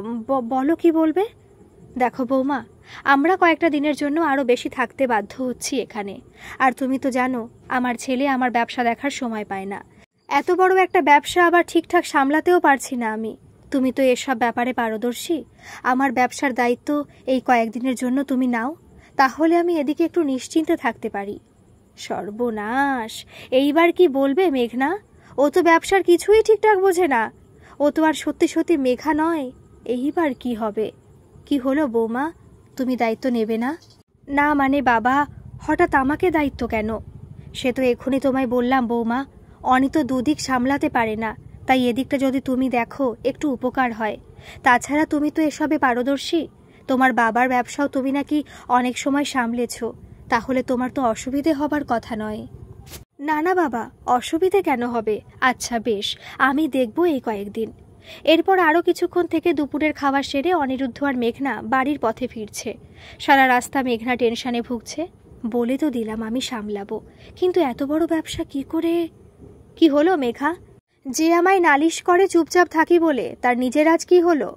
বলো কি বলবে। দেখো বৌমা, আমরা কয়েকটা দিনের জন্য আরও বেশি থাকতে বাধ্য হচ্ছি এখানে। আর তুমি তো জানো আমার ছেলে আমার ব্যবসা দেখার সময় পায় না। এত বড় একটা ব্যবসা আবার ঠিকঠাক সামলাতেও পারছি না আমি। তুমি তো এসব ব্যাপারে পারদর্শী। আমার ব্যবসার দায়িত্ব এই কয়েকদিনের জন্য তুমি নাও, তাহলে আমি এদিকে একটু নিশ্চিন্তে থাকতে পারি। সর্বনাশ, এইবার কি বলবে মেঘনা? ও তো ব্যবসার কিছুই ঠিকঠাক বোঝে না। ও তো আর সত্যি সত্যি মেঘা নয়। এইবার কি হবে? কি হলো বৌমা, তুমি দায়িত্ব নেবে না? না মানে বাবা, হঠাৎ আমাকে দায়িত্ব কেন? সে তো এক্ষুনি তোমায় বললাম বৌমা, অনি তো দুদিক সামলাতে পারে না, তাই এদিকটা যদি তুমি দেখো একটু উপকার হয়। তাছাড়া তুমি তো এসবে পারদর্শী, তোমার বাবার ব্যবসাও তুমি নাকি অনেক সময় সামলেছ, তাহলে তোমার তো অসুবিধে হবার কথা নয়। না না বাবা, অসুবিধে কেন হবে? আচ্ছা বেশ, আমি দেখব এই কয়েকদিন। এরপর আরও কিছুক্ষণ থেকে দুপুরের খাবার সেরে অনিরুদ্ধ আর মেঘনা বাড়ির পথে ফিরছে। সারা রাস্তা মেঘনা টেনশনে ভুগছে। বলে তো দিলাম আমি সামলাবো, কিন্তু এত বড় ব্যবসা কি করে? কি হলো মেঘা? যে আমায় নালিশ করে চুপচাপ থাকি বলে তার নিজের আজ কি হলো?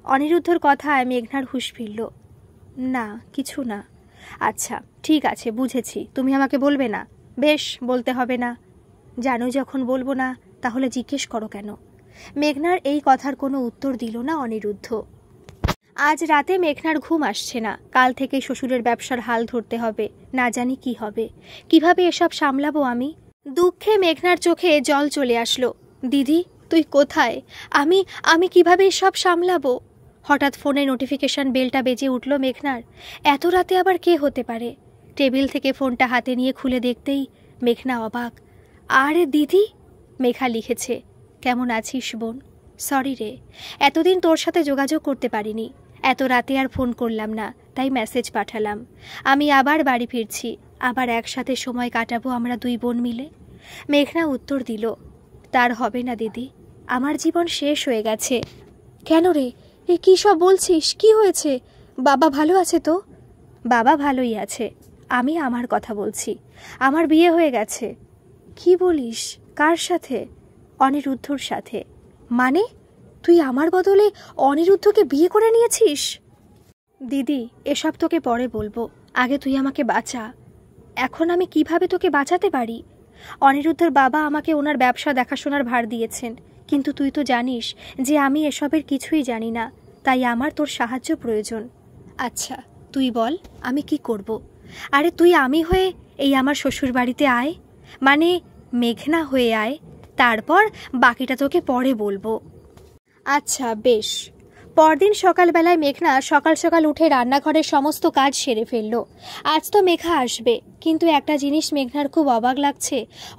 অনিরুদ্ধর কথায় মেঘনার হুঁশ ফিরল। না কিছু না। আচ্ছা ঠিক আছে, বুঝেছি, তুমি আমাকে বলবে না। বেশ, বলতে হবে না। জানো যখন বলবো না তাহলে জিজ্ঞেস করো কেন? মেঘনার এই কথার কোনো উত্তর দিল না অনিরুদ্ধ। আজ রাতে মেঘনার ঘুম আসছে না। কাল থেকে শ্বশুরের ব্যবসার হাল ধরতে হবে। না জানি কি হবে, কিভাবে এসব সামলাবো আমি। দুঃখে মেঘনার চোখে জল চলে আসলো। দিদি তুই কোথায়? আমি আমি কিভাবে এসব সামলাবো? হঠাৎ ফোনে নোটিফিকেশন বেলটা বেজে উঠল মেঘনার। এত রাতে আবার কে হতে পারে? টেবিল থেকে ফোনটা হাতে নিয়ে খুলে দেখতেই মেঘনা অবাক। আরে দিদি! মেঘা লিখেছে, কেমন আছিস বোন? সরি রে, এতদিন তোর সাথে যোগাযোগ করতে পারিনি। এত রাতে আর ফোন করলাম না, তাই মেসেজ পাঠালাম। আমি আবার বাড়ি ফিরছি, আবার একসাথে সময় কাটাবো আমরা দুই বোন মিলে। মেঘনা উত্তর দিল, তার হবে না দিদি, আমার জীবন শেষ হয়ে গেছে। কেন রে, এ কী সব বলছিস? কি হয়েছে? বাবা ভালো আছে তো? বাবা ভালোই আছে, আমি আমার কথা বলছি। আমার বিয়ে হয়ে গেছে। কি বলিস? কার সাথে? অনিরুদ্ধর সাথে। মানে তুই আমার বদলে অনিরুদ্ধকে বিয়ে করে নিয়েছিস? দিদি এসব তোকে পরে বলবো, আগে তুই আমাকে বাঁচা। এখন আমি কিভাবে তোকে বাঁচাতে পারি? অনিরুদ্ধর বাবা আমাকে ওনার ব্যবসা দেখাশোনার ভার দিয়েছেন, কিন্তু তুই তো জানিস যে আমি এসবের কিছুই জানি না, তাই আমার তোর সাহায্য প্রয়োজন। আচ্ছা তুই বল আমি কি করব? আরে তুই আমি হয়ে এই আমার শ্বশুর বাড়িতে আয়, মানে মেঘনা হয়ে আয়, তারপর বাকিটা তোকে পরে বলবো। আচ্ছা বেশ। পরদিন সকালবেলায় মেঘনা সকাল সকাল উঠে রান্নাঘরের সমস্ত কাজ সেরে ফেলল। আজ তো মেঘা আসবে, কিন্তু একটা জিনিস মেঘনার খুব অবাক লাগছে,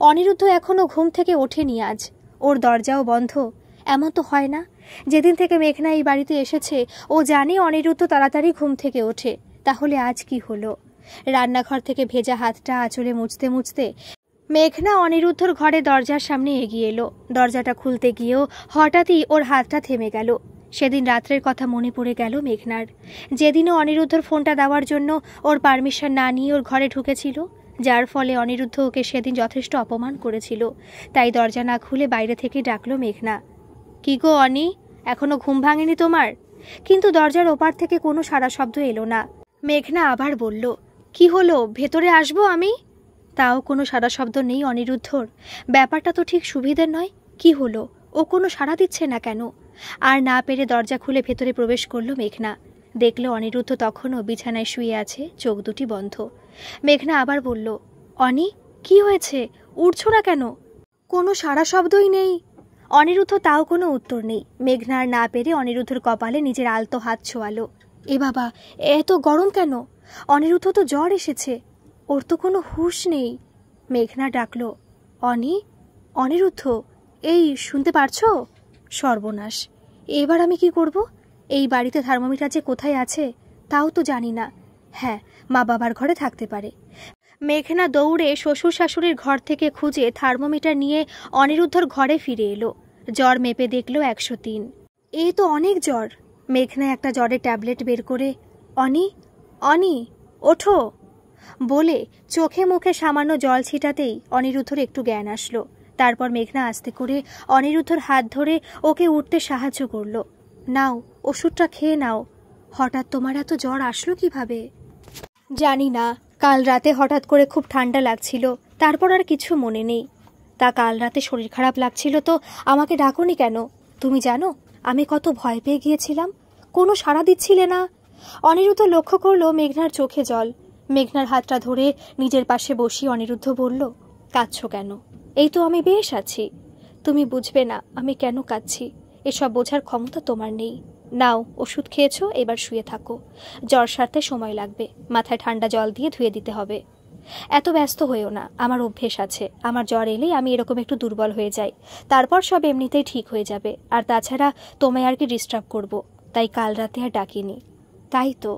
অনিরুদ্ধ এখনও ঘুম থেকে ওঠেনি আজ। ওর দরজাও বন্ধ। এমন তো হয় না। যেদিন থেকে মেঘনা এই বাড়িতে এসেছে ও জানে অনিরুদ্ধ তাড়াতাড়ি ঘুম থেকে ওঠে, তাহলে আজ কি হলো? রান্নাঘর থেকে ভেজা হাতটা আঁচলে মুছতে মুছতে মেঘনা অনিরুদ্ধর ঘরে দরজার সামনে এগিয়ে এলো। দরজাটা খুলতে গিয়েও হঠাৎই ওর হাতটা থেমে গেল। সেদিন রাত্রের কথা মনে পড়ে গেল মেঘনার, যেদিনও অনিরুদ্ধর ফোনটা দেওয়ার জন্য ওর পারমিশন না নিয়ে ওর ঘরে ঢুকেছিল, যার ফলে অনিরুদ্ধ ওকে সেদিন যথেষ্ট অপমান করেছিল। তাই দরজা না খুলে বাইরে থেকে ডাকলো মেঘনা, কি গো অনি, এখনো ঘুম ভাঙেনি তোমার? কিন্তু দরজার ওপার থেকে কোনো সাড়া শব্দ এলো না। মেঘনা আবার বলল, কি হলো, ভেতরে আসবো আমি? তাও কোনো সাড়া শব্দ নেই অনিরুদ্ধর। ব্যাপারটা তো ঠিক সুবিধের নয়। কি হলো, ও কোনো সাড়া দিচ্ছে না কেন? আর না পেরে দরজা খুলে ভেতরে প্রবেশ করলো মেঘনা। দেখলো অনিরুদ্ধ তখনও বিছানায় শুয়ে আছে, চোখ দুটি বন্ধ। মেঘনা আবার বলল, অনি কি হয়েছে, উঠছো না কেন? কোনো সাড়া শব্দই নেই। অনিরুদ্ধ তাও কোনো উত্তর নেই। মেঘনার না পেরে অনিরুদ্ধর কপালে নিজের আলতো হাত ছোঁয়ালো। এ বাবা, এত গরম কেন? অনিরুদ্ধ তো জ্বর এসেছে, ওর তো কোনো হুঁশ নেই। মেঘনা ডাকলো, অনি, অনিরুদ্ধ, এই শুনতে পারছো? সর্বনাশ, এবার আমি কি করব? এই বাড়িতে থার্মোমিটার যে কোথায় আছে তাও তো জানি না। হ্যাঁ, মা বাবার ঘরে থাকতে পারে। মেঘনা দৌড়ে শ্বশুর শাশুড়ির ঘর থেকে খুঁজে থার্মোমিটার নিয়ে অনিরুদ্ধর ঘরে ফিরে এলো। জ্বর মেপে দেখল 103। এই তো অনেক জ্বর। মেঘনা একটা জ্বরের ট্যাবলেট বের করে অনি অনি ওঠো বলে চোখে মুখে সামান্য জল ছিটাতেই অনিরুদ্ধর একটু জ্ঞান আসলো। তারপর মেঘনা আস্তে করে অনিরুদ্ধর হাত ধরে ওকে উঠতে সাহায্য করল। নাও, ওষুধটা খেয়ে নাও। হঠাৎ তোমার এত জ্বর আসলো কিভাবে? জানি না, কাল রাতে হঠাৎ করে খুব ঠান্ডা লাগছিল, তারপর আর কিছু মনে নেই। তা কাল রাতে শরীর খারাপ লাগছিল তো আমাকে ডাকোনি কেন? তুমি জানো আমি কত ভয় পেয়ে গিয়েছিলাম। কোনো সাড়া দিচ্ছিলে না। অনিরুদ্ধ লক্ষ্য করলো মেঘনার চোখে জল। মেঘনার হাতটা ধরে নিজের পাশে বসিয়ে অনিরুদ্ধ বলল, কাঁদছো কেন? এই তো আমি বেশ আছি। তুমি বুঝবে না আমি কেন কাঁদছি। এসব বোঝার ক্ষমতা তোমার নেই। নাও, ওষুধ খেয়েছো, এবার শুয়ে থাকো। জ্বর সারতে সময় লাগবে, মাথায় ঠান্ডা জল দিয়ে ধুয়ে দিতে হবে। এত ব্যস্ত হয়েও না, আমার অভ্যেস আছে। আমার জ্বর এলেই আমি এরকম একটু দুর্বল হয়ে যাই, তারপর সব এমনিতেই ঠিক হয়ে যাবে। আর তাছাড়া তোমায় আর কি ডিস্টার্ব করব, তাই কাল রাতে আর ডাকিনি। তাই তো,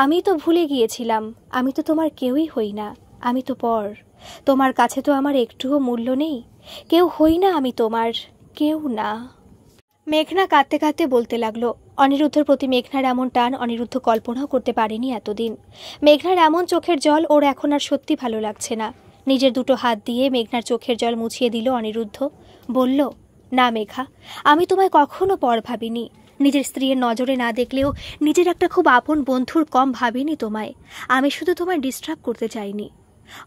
আমি তো ভুলে গিয়েছিলাম, আমি তো তোমার কেউই হই না। আমি তো পর, তোমার কাছে তো আমার একটুও মূল্য নেই। কেউ হই না আমি তোমার, কেউ না। মেঘনা কাঁদতে কাঁদতে বলতে লাগলো। অনিরুদ্ধর প্রতি মেঘনার এমন টান অনিরুদ্ধ কল্পনাও করতে পারেনি এতদিন। মেঘনার এমন চোখের জল ওর এখন আর সত্যি ভালো লাগছে না। নিজের দুটো হাত দিয়ে মেঘনার চোখের জল মুছিয়ে দিল অনিরুদ্ধ। বলল, না মেঘা, আমি তোমায় কখনো পর ভাবিনি। নিজের স্ত্রীর নজরে না দেখলেও নিজের একটা খুব আপন বন্ধুর কম ভাবিনি তোমায়। আমি শুধু তোমায় ডিস্টার্ব করতে চাইনি।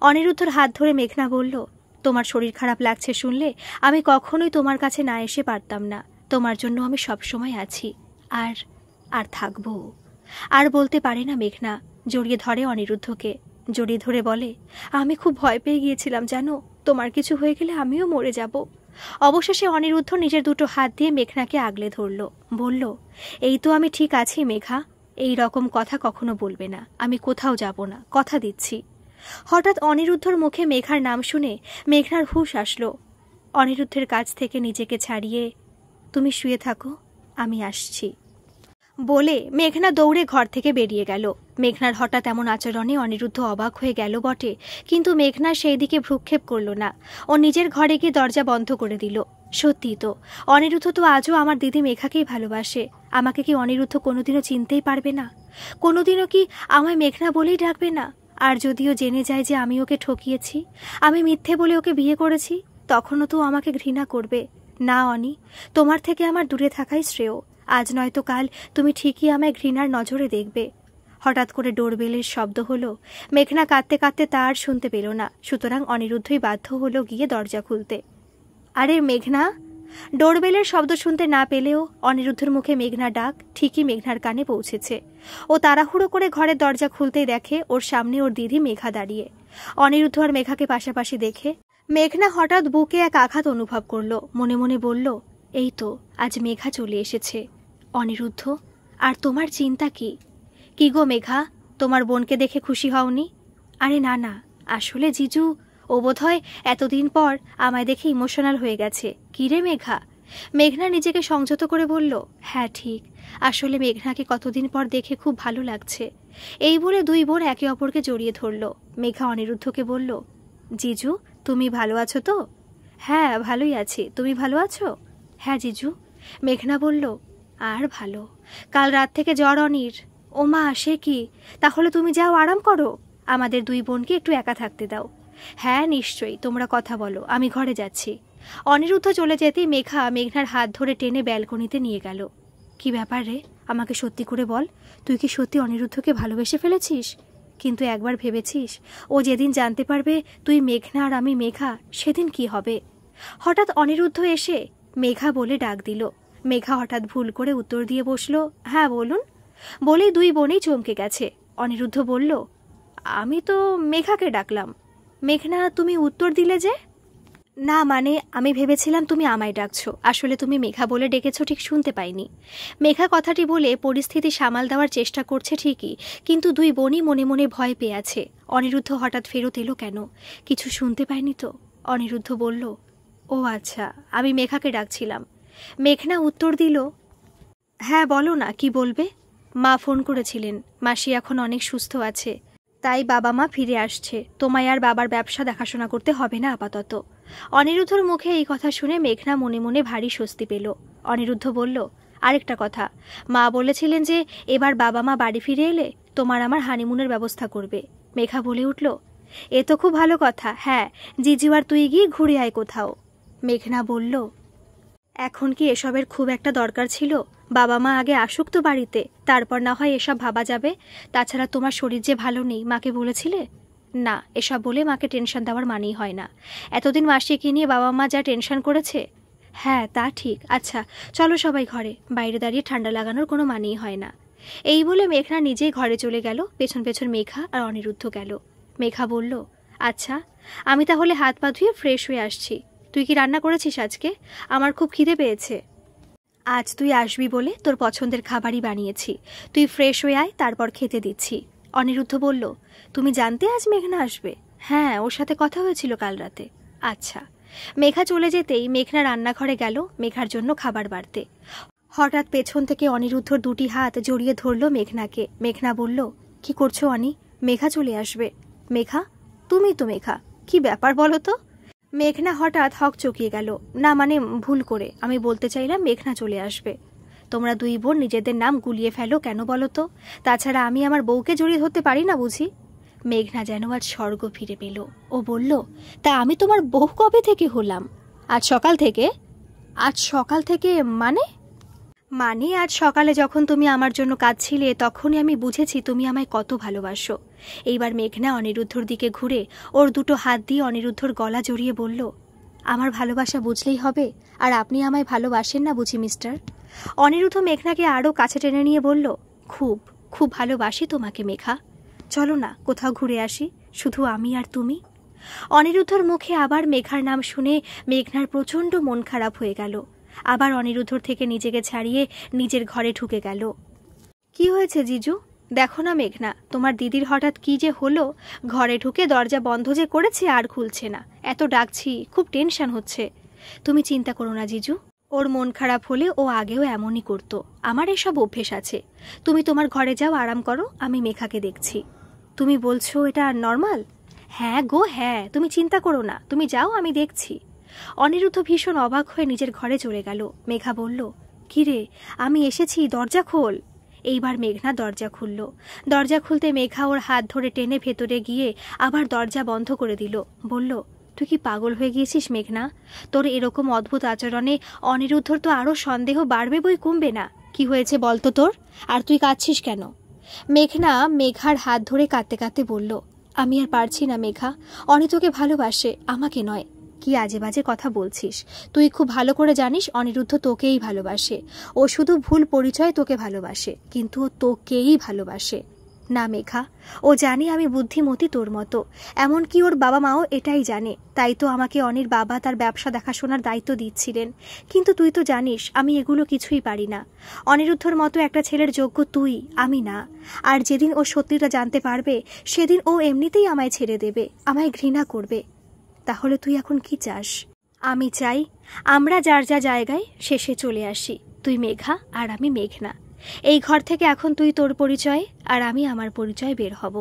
অনিরুদ্ধর হাত ধরে মেঘনা বলল, তোমার শরীর খারাপ লাগছে শুনলে আমি কখনোই তোমার কাছে না এসে পারতাম না। তোমার জন্য আমি সবসময় আছি, আর আর থাকবো। আর বলতে পারে না মেঘনা। জড়িয়ে ধরে অনিরুদ্ধকে। জড়িয়ে ধরে বলে, আমি খুব ভয় পেয়ে গিয়েছিলাম জানো, তোমার কিছু হয়ে গেলে আমিও মরে যাব। অবশেষে অনিরুদ্ধ নিজের দুটো হাত দিয়ে মেঘনাকে আগলে ধরল। বলল, এই তো আমি ঠিক আছি মেঘা, এই রকম কথা কখনো বলবে না। আমি কোথাও যাব না, কথা দিচ্ছি। হঠাৎ অনিরুদ্ধর মুখে মেঘার নাম শুনে মেঘনার হুঁশ আসলো। অনিরুদ্ধের কাছ থেকে নিজেকে ছাড়িয়ে, তুমি শুয়ে থাকো, আমি আসছি বলে মেঘনা দৌড়ে ঘর থেকে বেরিয়ে গেল। মেঘনার হঠাৎ এমন আচরণে অনিরুদ্ধ অবাক হয়ে গেল বটে, কিন্তু মেঘনা সেই দিকে ভ্রুক্ষেপ করল না। ও নিজের ঘরে গিয়ে দরজা বন্ধ করে দিল। সত্যি তো, অনিরুদ্ধ তো আজও আমার দিদি মেঘাকেই ভালোবাসে। আমাকে কি অনিরুদ্ধ কোনোদিনও চিনতেই পারবে না? কোনোদিনও কি আমায় মেঘনা বলেই ডাকবে না? আর যদিও জেনে যায় যে আমি ওকে ঠকিয়েছি, আমি মিথ্যে বলে ওকে বিয়ে করেছি, তখনও তো আমাকে ঘৃণা করবে। না অনি, তোমার থেকে আমার দূরে থাকাই শ্রেয়। আজ নয়তো কাল তুমি ঠিকই আমায় ঘৃণার নজরে দেখবে। হঠাৎ করে ডোরবেলের শব্দ হলো। মেঘনা কাঁদতে কাঁদতে তা আর শুনতে পেল না, সুতরাং অনিরুদ্ধই বাধ্য হলো গিয়ে দরজা খুলতে। আরে মেঘনা! ডোরবেলের শব্দ শুনতে না পেলেও অনিরুদ্ধের মুখে মেঘনা ডাক ঠিকই মেঘনার কানে পৌঁছেছে। ও তাড়াহুড়ো করে ঘরের দরজা খুলতেই দেখে ওর সামনে ওর দিদি মেঘা দাঁড়িয়ে। অনিরুদ্ধ আর মেঘাকে পাশাপাশি দেখে মেঘনা হঠাৎ বুকে এক আঘাত অনুভব করল। মনে মনে বলল, এই তো আজ মেঘা চলে এসেছে। অনিরুদ্ধ, আর তোমার চিন্তা কি? কি গো মেঘা, তোমার বোনকে দেখে খুশি হওনি? আরে না না, আসলে জিজু, ও বোধহয় এতদিন পর আমায় দেখে ইমোশনাল হয়ে গেছে। কি রে মেঘা? মেঘনা নিজেকে সংযত করে বলল, হ্যাঁ ঠিক, আসলে মেঘনাকে কতদিন পর দেখে খুব ভালো লাগছে। এই বলে দুই বোন একে অপরকে জড়িয়ে ধরল। মেঘা অনিরুদ্ধকে বলল, জিজু, তুমি ভালো আছো তো? হ্যাঁ ভালোই আছি, তুমি ভালো আছো? হ্যাঁ জিজু। মেঘনা বলল, আর ভালো, কাল রাত থেকে জ্বর অনির। ও মা, সে কি? তাহলে তুমি যাও, আরাম করো, আমাদের দুই বোনকে একটু একা থাকতে দাও। হ্যাঁ নিশ্চয়ই, তোমরা কথা বলো, আমি ঘরে যাচ্ছি। অনিরুদ্ধ চলে যেতেই মেঘা মেঘনার হাত ধরে টেনে ব্যালকনিতে নিয়ে গেল। কি ব্যাপার রে, আমাকে সত্যি করে বল, তুই কি সত্যি অনিরুদ্ধকে ভালোবেসে ফেলেছিস? কিন্তু একবার ভেবেছিস, ও যেদিন জানতে পারবে তুই মেঘনা আর আমি মেঘা, সেদিন কি হবে? হঠাৎ অনিরুদ্ধ এসে মেঘা বলে ডাক দিল। মেঘা হঠাৎ ভুল করে উত্তর দিয়ে বসল, হ্যাঁ বলুন। বলেই দুই বোনেই চমকে গেছে। অনিরুদ্ধ বলল, আমি তো মেঘাকে ডাকলাম। মেঘনা, তুমি উত্তর দিলে যে? না মানে, আমি ভেবেছিলাম তুমি আমায় ডাকছো, আসলে তুমি মেঘা বলে ডেকেছো, ঠিক শুনতে পাইনি। মেঘা কথাটি বলে পরিস্থিতি সামাল দেওয়ার চেষ্টা করছে ঠিকই, কিন্তু দুই বোনই মনে মনে ভয় পেয়ে আছে। অনিরুদ্ধ হঠাৎ ফেরত এলো কেন? কিছু শুনতে পাইনি তো? অনিরুদ্ধ বলল, ও আচ্ছা, আমি মেঘাকে ডাকছিলাম। মেঘনা উত্তর দিল, হ্যাঁ বলো না, কি বলবে? মা ফোন করেছিলেন, মাসি এখন অনেক সুস্থ আছে। তাই বাবা মা ফিরে আসছে, তোমায় আর বাবার ব্যবসা দেখাশোনা করতে হবে না আপাতত। অনিরুদ্ধর মুখে এই কথা শুনে মেঘনা মনে মনে ভারী স্বস্তি পেল। অনিরুদ্ধ বলল, আরেকটা কথা, মা বলেছিলেন যে এবার বাবা মা বাড়ি ফিরে এলে তোমার আমার হানিমুনের ব্যবস্থা করবে। মেঘা বলে উঠল, এ তো খুব ভালো কথা। হ্যাঁ, জিজু আর তুই গিয়ে ঘুরে আয় কোথাও। মেঘনা বলল, এখন কি এসবের খুব একটা দরকার ছিল? বাবা মা আগে আসুক তো বাড়িতে, তারপর না হয় এসব ভাবা যাবে। তাছাড়া তোমার শরীর যে ভালো নেই, মাকে বলেছিলে? না, এসব বলে মাকে টেনশন দেওয়ার মানেই হয় না। এতদিন মাসিকে নিয়ে বাবা মা যা টেনশন করেছে। হ্যাঁ, তা ঠিক। আচ্ছা চলো সবাই ঘরে, বাইরে দাঁড়িয়ে ঠান্ডা লাগানোর কোনো মানেই হয় না। এই বলে মেঘনা নিজেই ঘরে চলে গেল, পেছন পেছন মেঘা আর অনিরুদ্ধ গেল। মেঘা বলল, আচ্ছা আমি তাহলে হাত পা ধুয়ে ফ্রেশ হয়ে আসছি। তুই কি রান্না করেছিস আজকে? আমার খুব খিদে পেয়েছে। আজ তুই আসবি বলে তোর পছন্দের খাবারই বানিয়েছি। তুই ফ্রেশ হয়ে আয়, তারপর খেতে দিচ্ছি। অনিরুদ্ধ বলল, তুমি জানতে আজ মেঘনা আসবে? হ্যাঁ, ওর সাথে কথা হয়েছিল কাল রাতে। আচ্ছা। মেঘা চলে যেতেই মেঘনা রান্নাঘরে গেল মেঘার জন্য খাবার বাড়তে। হঠাৎ পেছন থেকে অনিরুদ্ধর দুটি হাত জড়িয়ে ধরল মেঘনাকে। মেঘনা বলল, কি করছো অনি? মেঘা চলে আসবে। মেঘা? তুমি তো মেঘা, কি ব্যাপার বলো তো? মেঘনা হঠাৎ হক চকিয়ে গেল। না মানে ভুল করে আমি বলতে চাইলাম মেঘনা চলে আসবে। তোমরা দুই বোন নিজেদের নাম গুলিয়ে ফেলো কেন বলো তো? তাছাড়া আমি আমার বউকে জড়িয়ে ধরতে পারি না বুঝি? মেঘনা যেন আজ স্বর্গ ফিরে পেল। ও বলল, তা আমি তোমার বউ কবে থেকে হলাম? আজ সকাল থেকে। আজ সকাল থেকে মানে? মানে আজ সকালে যখন তুমি আমার জন্য কাঁদছিলে তখনই আমি বুঝেছি তুমি আমায় কত ভালোবাসো। এইবার মেঘনা অনিরুদ্ধর দিকে ঘুরে ওর দুটো হাত দিয়ে অনিরুদ্ধর গলা জড়িয়ে বলল, আমার ভালোবাসা বুঝলেই হবে, আর আপনি আমায় ভালোবাসেন না বুঝি মিস্টার? অনিরুদ্ধ মেঘনাকে আরও কাছে টেনে নিয়ে বলল, খুব খুব ভালোবাসি তোমাকে মেঘা। চলো না কোথাও ঘুরে আসি, শুধু আমি আর তুমি। অনিরুদ্ধর মুখে আবার মেঘার নাম শুনে মেঘনার প্রচণ্ড মন খারাপ হয়ে গেল। আবার অনিরুদ্ধর থেকে নিজেকে ছাড়িয়ে নিজের ঘরে ঢুকে গেল। কি হয়েছে জিজু? দেখো না মেঘনা, তোমার দিদির হঠাৎ কি যে হলো, ঘরে ঢুকে দরজা বন্ধ যে করেছে আর খুলছে না। এত ডাকছি, খুব টেনশন হচ্ছে। তুমি চিন্তা করো না জিজু, ওর মন খারাপ হলে ও আগেও এমনই করতো। আমার এসব অভ্যেস আছে। তুমি তোমার ঘরে যাও, আরাম করো, আমি মেঘাকে দেখছি। তুমি বলছো এটা নর্মাল? হ্যাঁ গো হ্যাঁ, তুমি চিন্তা করো না, তুমি যাও, আমি দেখছি। অনিরুদ্ধ ভীষণ অবাক হয়ে নিজের ঘরে চলে গেল। মেঘা বলল, কিরে আমি এসেছি, দরজা খোল। এইবার মেঘনা দরজা খুলল। দরজা খুলতে মেঘা ওর হাত ধরে টেনে ভেতরে গিয়ে আবার দরজা বন্ধ করে দিল। বলল, তুই কি পাগল হয়ে গিয়েছিস মেঘনা? তোর এরকম অদ্ভুত আচরণে অনিরুদ্ধর তো আরও সন্দেহ বাড়বে বই কমবে না। কি হয়েছে বলতো তোর? আর তুই কাঁদছিস কেন? মেঘনা মেঘার হাত ধরে কাঁদতে কাঁদতে বলল, আমি আর পারছি না মেঘা, অনি তোকে ভালোবাসে, আমাকে নয়। কি আজে বাজে কথা বলছিস? তুই খুব ভালো করে জানিস অনিরুদ্ধ তোকেই ভালোবাসে। ও শুধু ভুল পরিচয় তোকে ভালোবাসে, কিন্তু ও তোকেই ভালোবাসে। না মেঘা, ও জানে আমি বুদ্ধিমতী তোর মতো, এমনকি ওর বাবা মাও এটাই জানে। তাই তো আমাকে অনির বাবা তার ব্যবসা দেখাশোনার দায়িত্ব দিচ্ছিলেন। কিন্তু তুই তো জানিস আমি এগুলো কিছুই পারি না। অনিরুদ্ধর মতো একটা ছেলের যোগ্য তুই, আমি না। আর যেদিন ও সত্যিটা জানতে পারবে সেদিন ও এমনিতেই আমায় ছেড়ে দেবে, আমায় ঘৃণা করবে। তাহলে তুই এখন কি চাস? আমি চাই আমরা যার যা জায়গায় শেষে চলে আসি, তুই মেঘা আর আমি মেঘনা। এই ঘর থেকে এখন তুই তোর পরিচয় আর আমি আমার পরিচয় বের হব।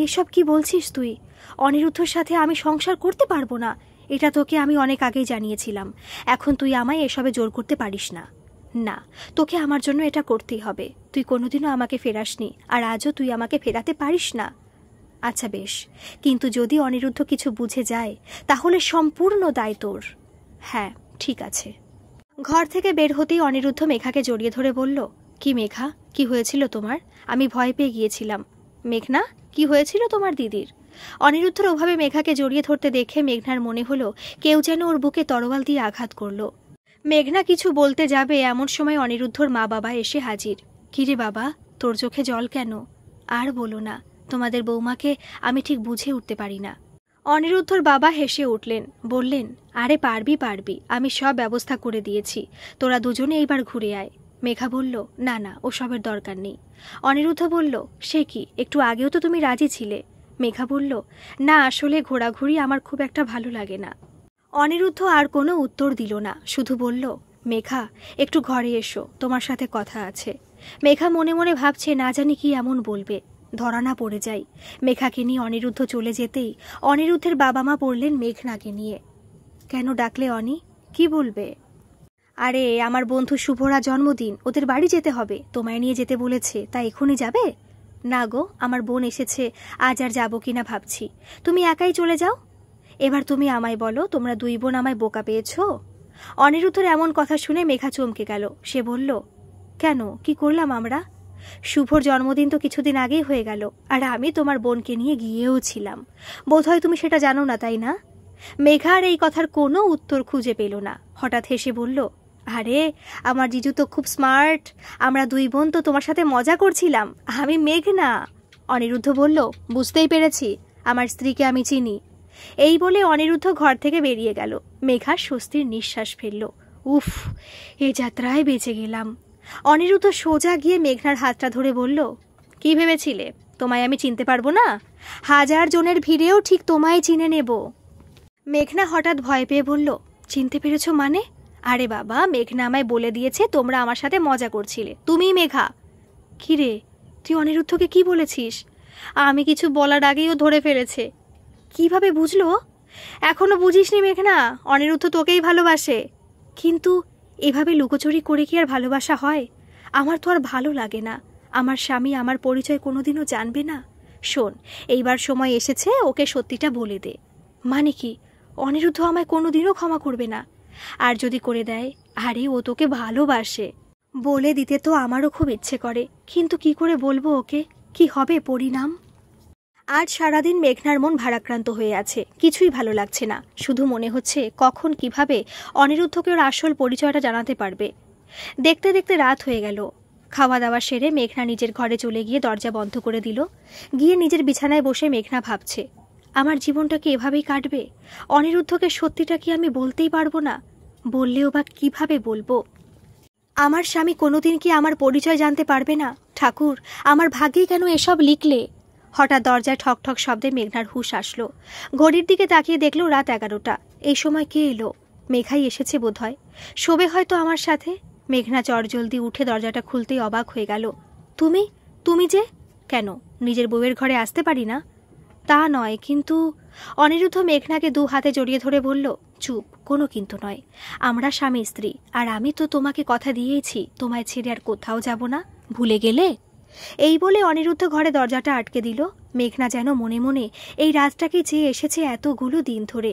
এসব কি বলছিস তুই? অনিরুদ্ধর সাথে আমি সংসার করতে পারবো না, এটা তোকে আমি অনেক আগেই জানিয়েছিলাম। এখন তুই আমায় এসবে জোর করতে পারিস না। না, তোকে আমার জন্য এটা করতেই হবে। তুই কোনোদিনও আমাকে ফেরাসনি, আর আজও তুই আমাকে ফেরাতে পারিস না। আচ্ছা বেশ, কিন্তু যদি অনিরুদ্ধ কিছু বুঝে যায় তাহলে সম্পূর্ণ দায় তোর। হ্যাঁ ঠিক আছে। ঘর থেকে বের হতেই অনিরুদ্ধ মেঘাকে জড়িয়ে ধরে বলল, কি মেঘা, কি হয়েছিল তোমার? আমি ভয় পেয়ে গিয়েছিলাম। মেঘনা, কি হয়েছিল তোমার দিদির? অনিরুদ্ধর ওভাবে মেঘাকে জড়িয়ে ধরতে দেখে মেঘনার মনে হলো কেউ যেন ওর বুকে তরোয়াল দিয়ে আঘাত করল। মেঘনা কিছু বলতে যাবে এমন সময় অনিরুদ্ধর মা বাবা এসে হাজির। কিরে বাবা, তোর চোখে জল কেন? আর বলো না, তোমাদের বৌমাকে আমি ঠিক বুঝে উঠতে পারি না। অনিরুদ্ধর বাবা হেসে উঠলেন, বললেন, আরে পারবি পারবি, আমি সব ব্যবস্থা করে দিয়েছি, তোরা দুজনে এইবার ঘুরে আয়। মেঘা বলল, না না, ওসবের দরকার নেই। অনিরুদ্ধ বলল, সে কি, একটু আগেও তো তুমি রাজি ছিলে। মেঘা বলল, না আসলে ঘোরাঘুরি আমার খুব একটা ভালো লাগে না। অনিরুদ্ধ আর কোনো উত্তর দিল না, শুধু বলল, মেঘা একটু ঘরে এসো, তোমার সাথে কথা আছে। মেঘা মনে মনে ভাবছে না জানি কি এমন বলবে। ধরা না পড়ে যাই। মেঘাকে নিয়ে অনিরুদ্ধ চলে যেতেই অনিরুদ্ধের বাবা মা পড়লেন মেঘনাকে নিয়ে। কেন ডাকলে অনি? কি বলবে? আরে আমার বন্ধু শুভরা জন্মদিন, ওদের বাড়ি যেতে হবে, তোমায় নিয়ে যেতে বলেছে, তা এখনই যাবে? না গো, আমার বোন এসেছে, আজ আর যাবো কিনা ভাবছি। তুমি একাই চলে যাও। এবার তুমি আমায় বলো, তোমরা দুই বোন আমায় বোকা পেয়েছো? অনিরুদ্ধর এমন কথা শুনে মেঘা চমকে গেল। সে বলল, কেন, কি করলাম আমরা? শুভর জন্মদিন তো কিছুদিন আগেই হয়ে গেল, আর আমি তোমার বোনকে নিয়ে গিয়েও ছিলাম। বোধহয় তুমি সেটা জানো না, তাই না? মেঘা আর এই কথার কোনো উত্তর খুঁজে পেল না। হঠাৎ হেসে বলল, আরে আমার জিজু তো খুব স্মার্ট, আমরা দুই বোন তো তোমার সাথে মজা করছিলাম, আমি মেঘনা। অনিরুদ্ধ বলল, বুঝতেই পেরেছি, আমার স্ত্রীকে আমি চিনি। এই বলে অনিরুদ্ধ ঘর থেকে বেরিয়ে গেল। মেঘা স্বস্তির নিঃশ্বাস ফেলল। উফ, এ যাত্রায় বেঁচে গেলাম। অনিরুদ্ধ সোজা গিয়ে মেঘনার হাতটা ধরে বলল, কি ভেবেছিলে তোমায় আমি চিনতে পারবো না? 1000 জনের ভিড়েও ঠিক তোমায় চিনে নেব। মেঘনা হঠাৎ ভয় পেয়ে বলল, চিনতে পেরেছ মানে? আরে বাবা, মেঘনা আমায় বলে দিয়েছে তোমরা আমার সাথে মজা করছিলে, তুমিই মেঘা। কি রে, তুই অনিরুদ্ধকে কি বলেছিস? আমি কিছু বলার আগেই ও ধরে ফেলেছে। কিভাবে বুঝলো? এখনো বুঝিসনি মেঘনা, অনিরুদ্ধ তোকেই ভালোবাসে। কিন্তু এভাবে লুকোচুরি করে কি আর ভালোবাসা হয়? আমার তো আর ভালো লাগে না। আমার স্বামী আমার পরিচয় কোনোদিনও জানবে না। শোন, এইবার সময় এসেছে, ওকে সত্যিটা বলে দে। মানে কি? অনিরুদ্ধ আমায় কোনোদিনও ক্ষমা করবে না। আর যদি করে দেয়, আরে ও তোকে ভালোবাসে। বলে দিতে তো আমারও খুব ইচ্ছে করে, কিন্তু কি করে বলবো ওকে? কি হবে পরিণাম? আজ সারাদিন মেঘনার মন ভারাক্রান্ত হয়ে আছে, কিছুই ভালো লাগছে না। শুধু মনে হচ্ছে কখন কিভাবে অনিরুদ্ধকে ওর আসল পরিচয়টা জানাতে পারবে। দেখতে দেখতে রাত হয়ে গেল। খাওয়া দাওয়া সেরে মেঘনা নিজের ঘরে চলে গিয়ে দরজা বন্ধ করে দিল। গিয়ে নিজের বিছানায় বসে মেঘনা ভাবছে, আমার জীবনটা কি এভাবেই কাটবে? অনিরুদ্ধকে সত্যিটা কি আমি বলতেই পারবো না? বললেও বা কিভাবে বলবো? আমার স্বামী কোনোদিন কি আমার পরিচয় জানতে পারবে না? ঠাকুর, আমার ভাগ্যে কেন এসব লিখলে? হঠাৎ দরজায় ঠক ঠক শব্দে মেঘনার হুঁশ আসলো। ঘড়ির দিকে তাকিয়ে দেখলো রাত 11টা। এই সময় কে এলো? মেঘাই এসেছে বোধহয়। শোবে হয়তো আমার সাথে। মেঘনা চটজলদি উঠে দরজাটা খুলতেই অবাক হয়ে গেল। তুমি তুমি যে? কেন, নিজের বউয়ের ঘরে আসতে পারি না? তা নয়, কিন্তু... অনিরুদ্ধ মেঘনাকে 2 হাতে জড়িয়ে ধরে বলল, চুপ, কোনো কিন্তু নয়। আমরা স্বামী স্ত্রী, আর আমি তো তোমাকে কথা দিয়েছি তোমায় ছেড়ে আর কোথাও যাব না। ভুলে গেলে? এই বলে অনিরুদ্ধ ঘরে দরজাটা আটকে দিল। মেঘনা যেন মনে মনে এই রাতটাকে চেয়ে এসেছে এতগুলো দিন ধরে,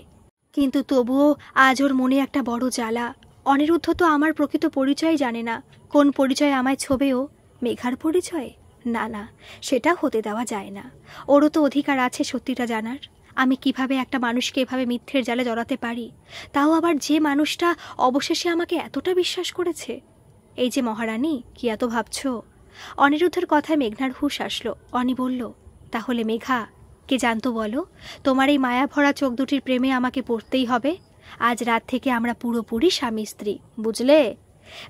কিন্তু তবুও আজ ওর মনে একটা বড় জ্বালা। অনিরুদ্ধ তো আমার প্রকৃত পরিচয় জানে না। কোন পরিচয় আমায় ছোবেও? মেঘার পরিচয়? না না, সেটা হতে দেওয়া যায় না। ওরও তো অধিকার আছে সত্যিটা জানার। আমি কিভাবে একটা মানুষকে এভাবে মিথ্যের জালে জড়াতে পারি? তাও আবার যে মানুষটা অবশেষে আমাকে এতটা বিশ্বাস করেছে। এই যে মহারানী, কি এত ভাবছো? অনিরুদ্ধের কথায় মেঘনার হুঁশ আসলো। অনি বলল, তাহলে মেঘা, কে জানতো বলো? তোমার এই মায়া ভরা চোখ দুটির প্রেমে আমাকে পড়তেই হবে। আজ রাত থেকে আমরা পুরোপুরি স্বামী স্ত্রী, বুঝলে?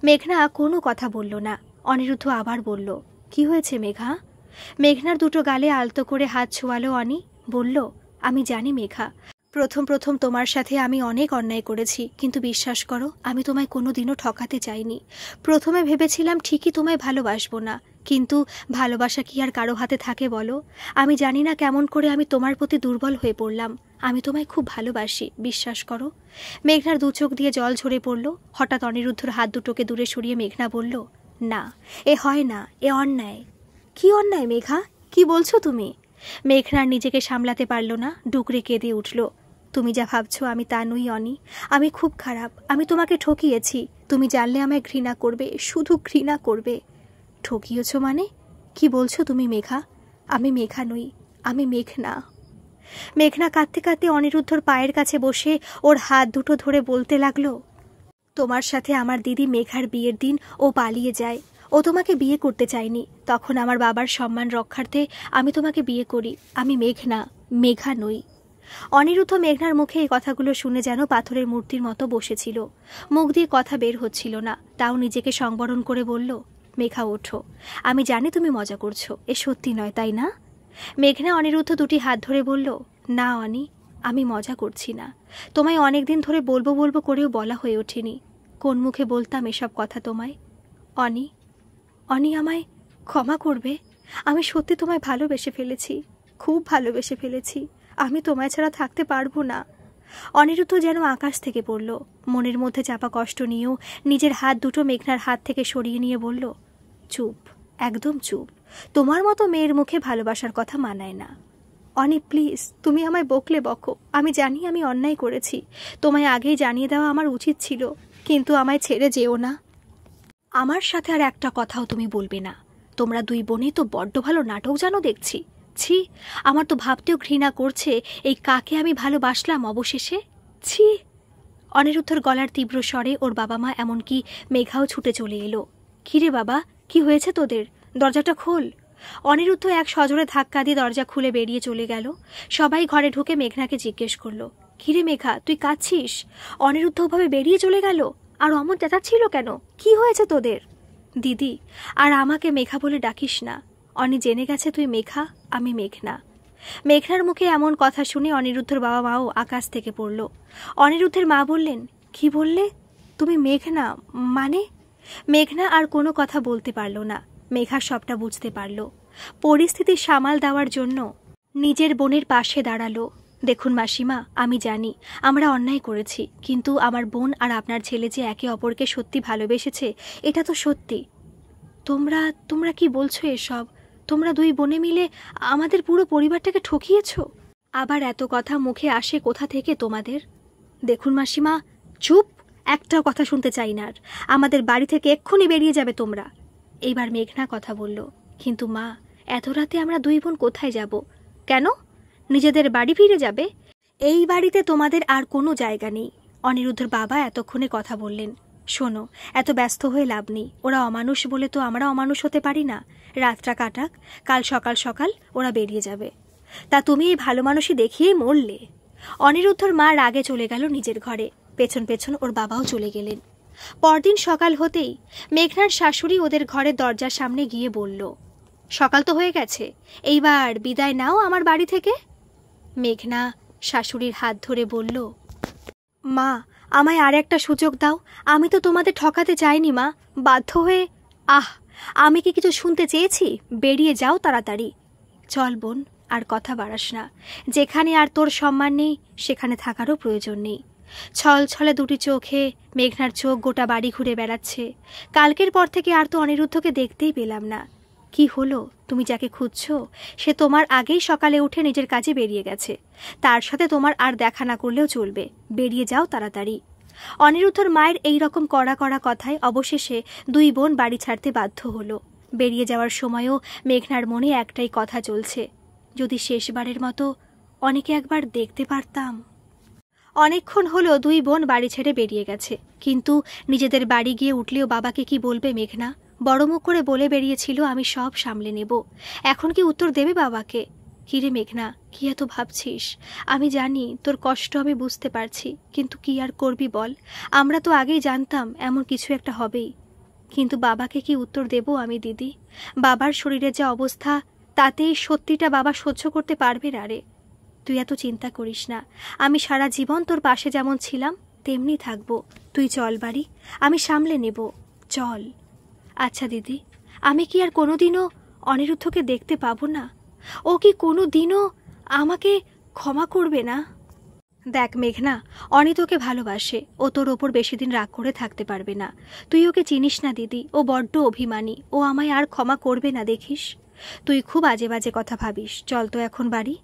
মেঘনা কোনো কথা বলল না। অনিরুদ্ধ আবার বলল, কি হয়েছে মেঘা? মেঘনার দুটো গালে আলতো করে হাত ছোঁয়ালো অনি। বলল, আমি জানি মেঘা, প্রথম তোমার সাথে আমি অনেক অন্যায় করেছি, কিন্তু বিশ্বাস করো, আমি তোমায় কোনোদিনও ঠকাতে চাইনি। প্রথমে ভেবেছিলাম ঠিকই তোমায় ভালোবাসবো না, কিন্তু ভালোবাসা কি আর কারো হাতে থাকে বলো? আমি জানি না কেমন করে আমি তোমার প্রতি দুর্বল হয়ে পড়লাম। আমি তোমায় খুব ভালোবাসি, বিশ্বাস করো। মেঘনার 2 চোখ দিয়ে জল ঝরে পড়ল। হঠাৎ অনিরুদ্ধর হাত দুটোকে দূরে সরিয়ে মেঘনা বলল, না, এ হয় না, এ অন্যায়। কি অন্যায় মেঘা? কি বলছো তুমি? মেঘনার নিজেকে সামলাতে পারল না, ডুকরে কেঁদে উঠল। তুমি যা ভাবছো আমি তা নই অনি। আমি খুব খারাপ, আমি তোমাকে ঠকিয়েছি। তুমি জানলে আমায় ঘৃণা করবে, শুধু ঘৃণা করবে। ঠকিয়েছ মানে? কি বলছো তুমি মেঘা? আমি মেঘা নই, আমি মেঘনা। মেঘনা কাঁদতে কাঁদতে অনিরুদ্ধর পায়ের কাছে বসে ওর হাত দুটো ধরে বলতে লাগলো, তোমার সাথে আমার দিদি মেঘার বিয়ের দিন ও পালিয়ে যায়। ও তোমাকে বিয়ে করতে চায়নি। তখন আমার বাবার সম্মান রক্ষার্থে আমি তোমাকে বিয়ে করি। আমি মেঘনা, মেঘা নই। অনিরুদ্ধ মেঘনার মুখে এই কথাগুলো শুনে যেন পাথরের মূর্তির মতো বসেছিল। মুখ দিয়ে কথা বের হচ্ছিল না, তাও নিজেকে সংবরণ করে বলল, মেঘা ওঠো, আমি জানি তুমি মজা করছো, এ সত্যি নয় তাই না? মেঘনা অনিরুদ্ধ 2টি হাত ধরে বলল, না অনি, আমি মজা করছি না। তোমায় অনেকদিন ধরে বলবো বলবো করেও বলা হয়ে ওঠেনি। কোন মুখে বলতাম এসব কথা তোমায়? অনি, অনি আমায় ক্ষমা করবে। আমি সত্যি তোমায় ভালোবেসে ফেলেছি, খুব ভালোবেসে ফেলেছি। আমি তোমায় ছাড়া থাকতে পারবো না। অনিরুদ্ধ যেন আকাশ থেকে পড়ল। মনের মধ্যে চাপা কষ্ট নিয়েও নিজের হাত দুটো মেঘনার হাত থেকে সরিয়ে নিয়ে বলল, চুপ, একদম চুপ। তোমার মতো মেয়ের মুখে ভালোবাসার কথা মানায় না। অনি প্লিজ, তুমি আমায় বকলে বকো, আমি জানি আমি অন্যায় করেছি, তোমায় আগেই জানিয়ে দেওয়া আমার উচিত ছিল, কিন্তু আমায় ছেড়ে যেও না। আমার সাথে আর একটা কথাও তুমি বলবে না। তোমরা দুই বোনে তো বড্ড ভালো নাটক জানো দেখছি। ছি, আমার তো ভাবতেও ঘৃণা করছে এই কাকে আমি ভালোবাসলাম অবশেষে। ছি। অনিরুদ্ধর গলার তীব্র স্বরে ওর বাবা মা, এমনকি মেঘাও ছুটে চলে এলো। কিরে বাবা, কি হয়েছে তোদের? দরজাটা খোল। অনিরুদ্ধ এক সজোরে ধাক্কা দিয়ে দরজা খুলে বেরিয়ে চলে গেল। সবাই ঘরে ঢুকে মেঘনাকে জিজ্ঞেস করলো, কিরে মেঘা, তুই কাঁদছিস? অনিরুদ্ধ ওভাবে বেরিয়ে চলে গেল, আর অমন চেঁচাচ্ছিল কেন? কি হয়েছে তোদের? দিদি, আর আমাকে মেঘা বলে ডাকিস না। অনি জেনে গেছে তুই মেঘা, আমি মেঘনা। মেঘনার মুখে এমন কথা শুনে অনিরুদ্ধর বাবা মাও আকাশ থেকে পড়ল। অনিরুদ্ধের মা বললেন, কি বললে? তুমি মেঘনা মানে? মেঘনা আর কোনো কথা বলতে পারল না। মেঘা সবটা বুঝতে পারল। পরিস্থিতি সামাল দেওয়ার জন্য নিজের বোনের পাশে দাঁড়ালো। দেখুন মাসিমা, আমি জানি আমরা অন্যায় করেছি, কিন্তু আমার বোন আর আপনার ছেলে যে একে অপরকে সত্যি ভালোবেসেছে, এটা তো সত্যি। তোমরা কি বলছো এসব? তোমরা দুই বোনে মিলে আমাদের পুরো পরিবারটাকে ঠকিয়েছ। আবার এত কথা মুখে আসে কোথা থেকে তোমাদের? দেখুন মাসিমা, চুপ, একটাও কথা শুনতে চাই না আর। আমাদের বাড়ি থেকে এক্ষুনি বেরিয়ে যাবে তোমরা। এইবার মেঘনা কথা বলল, কিন্তু মা, এত রাতে আমরা দুই বোন কোথায় যাব? কেন? নিজেদের বাড়ি ফিরে যাবে? এই বাড়িতে তোমাদের আর কোনো জায়গা নেই। অনিরুদ্ধর বাবা এতক্ষণে কথা বললেন, শোনো, এত ব্যস্ত হয়ে লাভ নেই। ওরা অমানুষ বলে তো আমরা অমানুষ হতে পারি না। রাতটা কাটাক, কাল সকাল সকাল ওরা বেরিয়ে যাবে। তা তুমি এই ভালো মানুষই দেখিয়েই মরলে। অনিরুদ্ধর মা রাগে চলে গেল নিজের ঘরে। পেছন পেছন ওর বাবাও চলে গেলেন। পরদিন সকাল হতেই মেঘনার শাশুড়ি ওদের ঘরের দরজার সামনে গিয়ে বলল, সকাল তো হয়ে গেছে, এইবার বিদায় নাও আমার বাড়ি থেকে। মেঘনা শাশুড়ির হাত ধরে বলল, মা, আমায় আর একটা সুযোগ দাও। আমি তো তোমাদের ঠকাতে চাইনি মা, বাধ্য হয়ে। আমি কি কিছু শুনতে চেয়েছি? বেরিয়ে যাও তাড়াতাড়ি। চল বোন, আর কথা বাড়াস না। যেখানে আর তোর সম্মান নেই সেখানে থাকারও প্রয়োজন নেই। ছল ছলে দুটি চোখে মেঘনার চোখ গোটা বাড়ি ঘুরে বেড়াচ্ছে। কালকের পর থেকে আর তো অনিরুদ্ধকে দেখতেই পেলাম না। কি হলো? তুমি যাকে খুঁজছো সে তোমার আগেই সকালে উঠে নিজের কাজে বেরিয়ে গেছে। তার সাথে তোমার আর দেখা না করলেও চলবে। বেরিয়ে যাও তাড়াতাড়ি। অনিরুদ্ধর মায়ের এই রকম কড়া কড়া কথায় অবশেষে দুই বোন বাড়ি ছাড়তে বাধ্য হলো। বেরিয়ে যাওয়ার সময়ও মেঘনার মনে একটাই কথা চলছে, যদি শেষবারের মতো অনেকে একবার দেখতে পারতাম। অনেকক্ষণ হলো দুই বোন বাড়ি ছেড়ে বেরিয়ে গেছে, কিন্তু নিজেদের বাড়ি গিয়ে উঠলেও বাবাকে কি বলবে মেঘনা? বড় মুখ করে বলে বেরিয়েছিল, আমি সব সামলে নেব। এখন কি উত্তর দেবে বাবাকে? কিরে মেঘনা, কি এত ভাবছিস? আমি জানি তোর কষ্ট আমি বুঝতে পারছি, কিন্তু কি আর করবি বল? আমরা তো আগেই জানতাম এমন কিছু একটা হবেই। কিন্তু বাবাকে কি উত্তর দেব আমি দিদি? বাবার শরীরের যে অবস্থা, তাতেই সত্যিটা বাবা সহ্য করতে পারবে না রে। তুই এত চিন্তা করিস না, আমি সারা জীবন তোর পাশে যেমন ছিলাম তেমনি থাকবো। তুই চল বাড়ি, আমি সামলে নেব, চল। আচ্ছা দিদি, আমি কি আর কোনোদিনও অনিরুদ্ধকে দেখতে পাবো না? ও কি কোনো দিনও আমাকে ক্ষমা করবে না? দেখ মেঘনা, অনি তোকে ভালোবাসে, ও তোর ওপর বেশি দিন রাগ করে থাকতে পারবে না। তুই ওকে চিনিস না দিদি, ও বড্ড অভিমানী, ও আমায় আর ক্ষমা করবে না দেখিস। তুই খুব আজে বাজে কথা ভাবিস, চল তো এখন বাড়ি।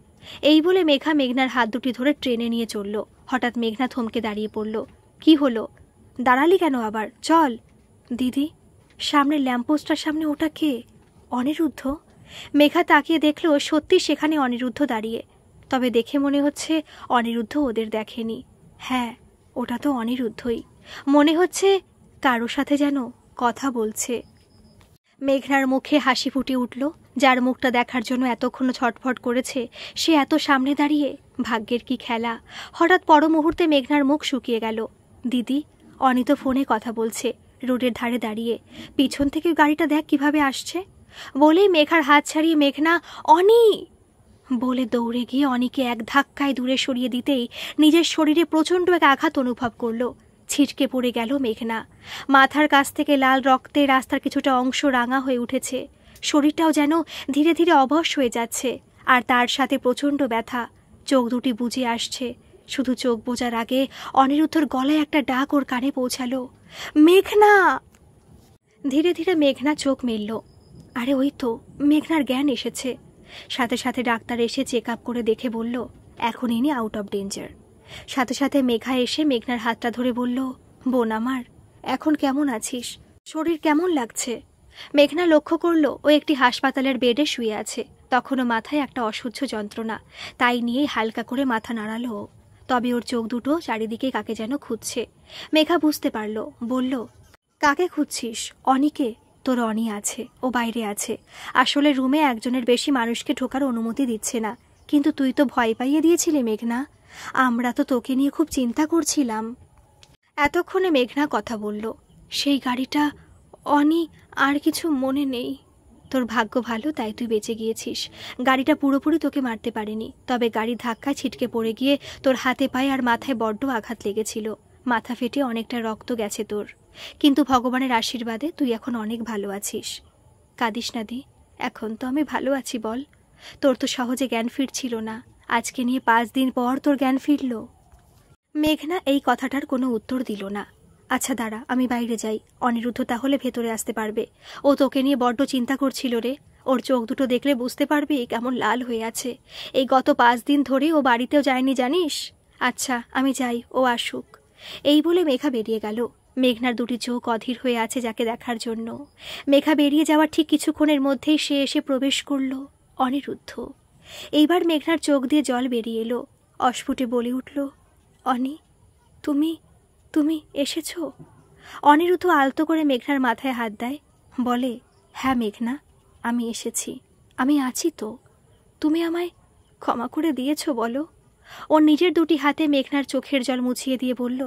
এই বলে মেঘা মেঘনার হাত দুটি ধরে ট্রেনে নিয়ে চলল। হঠাৎ মেঘনা থমকে দাঁড়িয়ে পড়ল। কি হলো? দাঁড়ালি কেন আবার? চল। দিদি, সামনের ল্যাম্পপোস্টটার সামনে ওটা কে? অনিরুদ্ধ। মেঘা তাকিয়ে দেখল সত্যি সেখানে অনিরুদ্ধ দাঁড়িয়ে। তবে দেখে মনে হচ্ছে অনিরুদ্ধ ওদের দেখেনি। হ্যাঁ, ওটা তো অনিরুদ্ধই। মনে হচ্ছে কারো সাথে যেন কথা বলছে। মেঘনার মুখে হাসি ফুটে উঠল। যার মুখটা দেখার জন্য এতক্ষণ ছটফট করেছে সে এত সামনে দাঁড়িয়ে। ভাগ্যের কি খেলা! হঠাৎ পর মুহূর্তে মেঘনার মুখ শুকিয়ে গেল। দিদি, অনি তো ফোনে কথা বলছে, রোডের ধারে দাঁড়িয়ে। পিছন থেকে গাড়িটা দেখ কিভাবে আসছে। বলেই মেঘার হাত ছাড়িয়ে মেঘনা অনি বলে দৌড়ে গিয়ে অনিকে এক ধাক্কায় দূরে সরিয়ে দিতেই নিজের শরীরে প্রচণ্ড এক আঘাত অনুভব করল। ছিটকে পড়ে গেল মেঘনা। মাথার কাছ থেকে লাল রক্তে রাস্তার কিছুটা অংশ রাঙা হয়ে উঠেছে। শরীরটাও যেন ধীরে ধীরে অবশ হয়ে যাচ্ছে, আর তার সাথে প্রচণ্ড ব্যথা। চোখ দুটি বুজে আসছে। শুধু চোখ বোঝার আগে অনিরুদ্ধর গলায় একটা ডাক ওর কানে পৌঁছালো, মেঘনা। ধীরে ধীরে মেঘনা চোখ মেলল। আরে ওই তো, মেঘনার জ্ঞান এসেছে। সাথে সাথে ডাক্তার এসে চেক আপ করে দেখে বলল, এখন ইনি আউট অফ ডেঞ্জার। সাথে সাথে মেঘা এসে মেঘনার হাতটা ধরে বলল, বোন আমার, এখন কেমন আছিস? শরীর কেমন লাগছে? মেঘনা লক্ষ্য করল ও একটি হাসপাতালের বেডে শুয়ে আছে। তখনও মাথায় একটা অসহ্য যন্ত্রণা, তাই নিয়েই হালকা করে মাথা নাড়ালো। তবে ওর চোখ দুটো চারিদিকে কাকে যেন খুঁজছে। মেঘা বুঝতে পারল, বলল, কাকে খুঁজছিস? অনিকে। তোর অনি আছে, ও বাইরে আছে। আসলে রুমে একজনের বেশি মানুষকে ঢোকার অনুমতি দিচ্ছে না। কিন্তু তুই তো ভয় পাইয়ে দিয়েছিলি মেঘনা। আমরা তো তোকে নিয়ে খুব চিন্তা করছিলাম। এতক্ষণে মেঘনা কথা বলল, সেই গাড়িটা, অনি, আর কিছু মনে নেই। তোর ভাগ্য ভালো, তাই তুই বেঁচে গিয়েছিস। গাড়িটা পুরোপুরি তোকে মারতে পারেনি, তবে গাড়ির ধাক্কায় ছিটকে পড়ে গিয়ে তোর হাতে পায়ে আর মাথায় বড্ড আঘাত লেগেছিল। মাথা ফেটে অনেকটা রক্ত গেছে তোর, কিন্তু ভগবানের আশীর্বাদে তুই এখন অনেক ভালো আছিস। কাঁদিস না দি, এখন তো আমি ভালো আছি। বল, তোর তো সহজে জ্ঞান ফিরছিল না, আজকে নিয়ে 5 দিন পর তোর জ্ঞান ফিরল। মেঘনা এই কথাটার কোনো উত্তর দিল না। আচ্ছা দাঁড়া, আমি বাইরে যাই, অনিরুদ্ধ তাহলে ভেতরে আসতে পারবে। ও তোকে নিয়ে বড্ড চিন্তা করছিল রে। ওর চোখ দুটো দেখলে বুঝতে পারবি কেমন লাল হয়ে আছে। এই গত 5 দিন ধরে ও বাড়িতেও যায়নি, জানিস। আচ্ছা আমি যাই, ও আসুক। এই বলে মেঘা বেরিয়ে গেল। মেঘনার দুটি চোখ অধীর হয়ে আছে যাকে দেখার জন্য। মেঘা বেরিয়ে যাওয়ার ঠিক কিছুক্ষণের মধ্যেই সে এসে প্রবেশ করল, অনিরুদ্ধ। এইবার মেঘনার চোখ দিয়ে জল বেরিয়ে এলো। অস্ফুটে বলে উঠল, অনি, তুমি তুমি এসেছ? অনিরুদ্ধ আলতো করে মেঘনার মাথায় হাত দেয়, বলে, হ্যাঁ মেঘনা, আমি এসেছি। আমি আছি তো। তুমি আমায় ক্ষমা করে দিয়েছ বলো? ও নিজের দুটি হাতে মেঘনার চোখের জল মুছিয়ে দিয়ে বলল,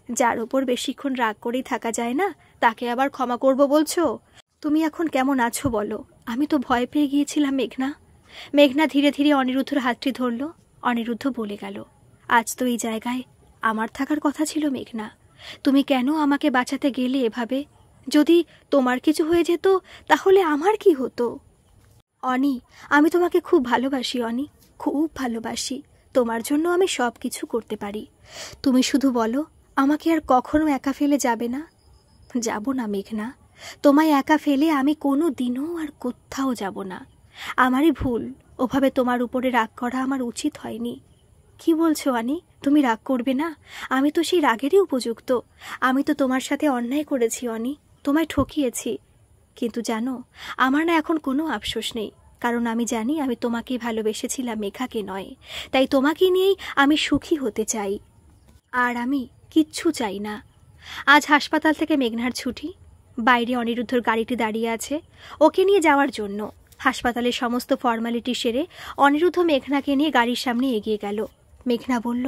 যার ওপর বেশিক্ষণ রাগ করেই থাকা যায় না, তাকে আবার ক্ষমা করব বলছো? তুমি এখন কেমন আছো বলো? আমি তো ভয় পেয়ে গিয়েছিলাম মেঘনা। মেঘনা ধীরে ধীরে অনিরুদ্ধর হাতটি ধরল। অনিরুদ্ধ বলে গেল, আজ তো এই জায়গায় আমার থাকার কথা ছিল মেঘনা। তুমি কেন আমাকে বাঁচাতে গেলে এভাবে? যদি তোমার কিছু হয়ে যেত তাহলে আমার কি হতো? অনি, আমি তোমাকে খুব ভালোবাসি অনি, খুব ভালোবাসি। তোমার জন্য আমি সব কিছু করতে পারি। তুমি শুধু বলো, আমাকে আর কখনো একা ফেলে যাবে না? যাব না মেঘনা, তোমায় একা ফেলে আমি কোনো দিনও আর কোথাও যাব না। আমারই ভুল, ওভাবে তোমার উপরে রাগ করা আমার উচিত হয়নি। কি বলছো অনি? তুমি রাগ করবে না? আমি তো সেই রাগেরই উপযুক্ত। আমি তো তোমার সাথে অন্যায় করেছি অনি, তোমায় ঠকিয়েছি। কিন্তু জানো, আমার না এখন কোনো আফসোস নেই, কারণ আমি জানি আমি তোমাকেই ভালোবেসেছিলাম, মেঘাকে নয়। তাই তোমাকে নিয়েই আমি সুখী হতে চাই, আর আমি কিচ্ছু চাই না। আজ হাসপাতাল থেকে মেঘনার ছুটি। বাইরে অনিরুদ্ধর গাড়িটি দাঁড়িয়ে আছে ওকে নিয়ে যাওয়ার জন্য। হাসপাতালের সমস্ত ফর্মালিটি সেরে অনিরুদ্ধ মেঘনাকে নিয়ে গাড়ির সামনে এগিয়ে গেল। মেঘনা বলল,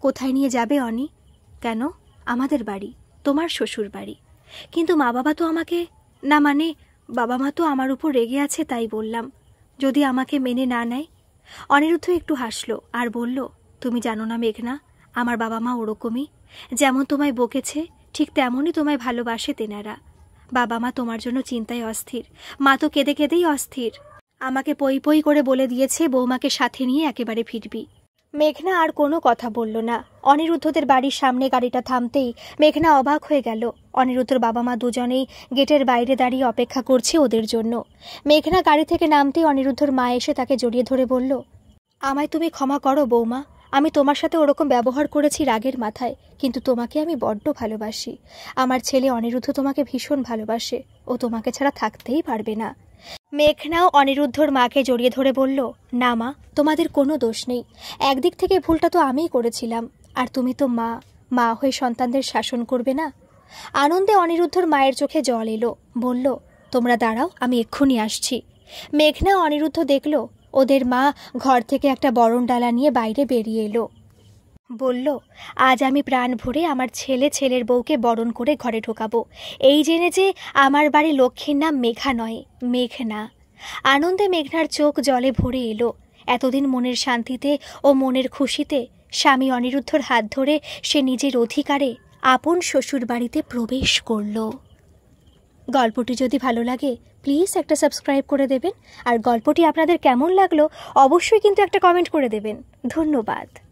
কোথায় নিয়ে যাবে অনি? কেন? আমাদের বাড়ি, তোমার শ্বশুর বাড়ি। কিন্তু মা বাবা তো আমাকে, না মানে বাবা মা তো আমার উপর রেগে আছে, তাই বললাম, যদি আমাকে মেনে না নেয়। অনিরুদ্ধ একটু হাসল আর বলল, তুমি জানো না মেঘনা, আমার বাবা মা ওরকমই। যেমন তোমায় বকেছে ঠিক তেমনই তোমায় ভালোবাসে তেনারা। বাবা মা তোমার জন্য চিন্তায় অস্থির, মা তো কেঁদে কেঁদেই অস্থির। আমাকে পই পই করে বলে দিয়েছে বৌমাকে সাথে নিয়ে একেবারে ফিরবি। মেঘনা আর কোনো কথা বলল না। অনিরুদ্ধদের বাড়ির সামনে গাড়িটা থামতেই মেঘনা অবাক হয়ে গেল। অনিরুদ্ধর বাবা মা দুজনেই গেটের বাইরে দাঁড়িয়ে অপেক্ষা করছে ওদের জন্য। মেঘনা গাড়ি থেকে নামতেই অনিরুদ্ধর মা এসে তাকে জড়িয়ে ধরে বলল, আমায় তুমি ক্ষমা করো বৌমা, আমি তোমার সাথে ওরকম ব্যবহার করেছি রাগের মাথায়, কিন্তু তোমাকে আমি বড্ড ভালোবাসি। আমার ছেলে অনিরুদ্ধ তোমাকে ভীষণ ভালোবাসে, ও তোমাকে ছাড়া থাকতেই পারবে না। মেঘনাও অনিরুদ্ধর মাকে জড়িয়ে ধরে বলল, না মা, তোমাদের কোনো দোষ নেই। একদিক থেকে ভুলটা তো আমিই করেছিলাম, আর তুমি তো মা, মা হয়ে সন্তানদের শাসন করবে না? আনন্দে অনিরুদ্ধর মায়ের চোখে জল এলো। বলল, তোমরা দাঁড়াও, আমি এক্ষুনি আসছি। মেঘনা অনিরুদ্ধ দেখল ওদের মা ঘর থেকে একটা বরণ ডালা নিয়ে বাইরে বেরিয়ে এলো। বলল, আজ আমি প্রাণ ভরে আমার ছেলের বউকে বরণ করে ঘরে ঢোকাবো, এই জেনে যে আমার বাড়ি লক্ষ্মীর নাম মেঘা নয়, মেঘনা। আনন্দে মেঘনার চোখ জলে ভরে এলো। এতদিন মনের শান্তিতে ও মনের খুশিতে স্বামী অনিরুদ্ধর হাত ধরে সে নিজের অধিকারে আপন শ্বশুর বাড়িতে প্রবেশ করল। গল্পটি যদি ভালো লাগে প্লিজ একটা সাবস্ক্রাইব করে দেবেন, আর গল্পটি আপনাদের কেমন লাগলো অবশ্যই কিন্তু একটা কমেন্ট করে দেবেন। ধন্যবাদ।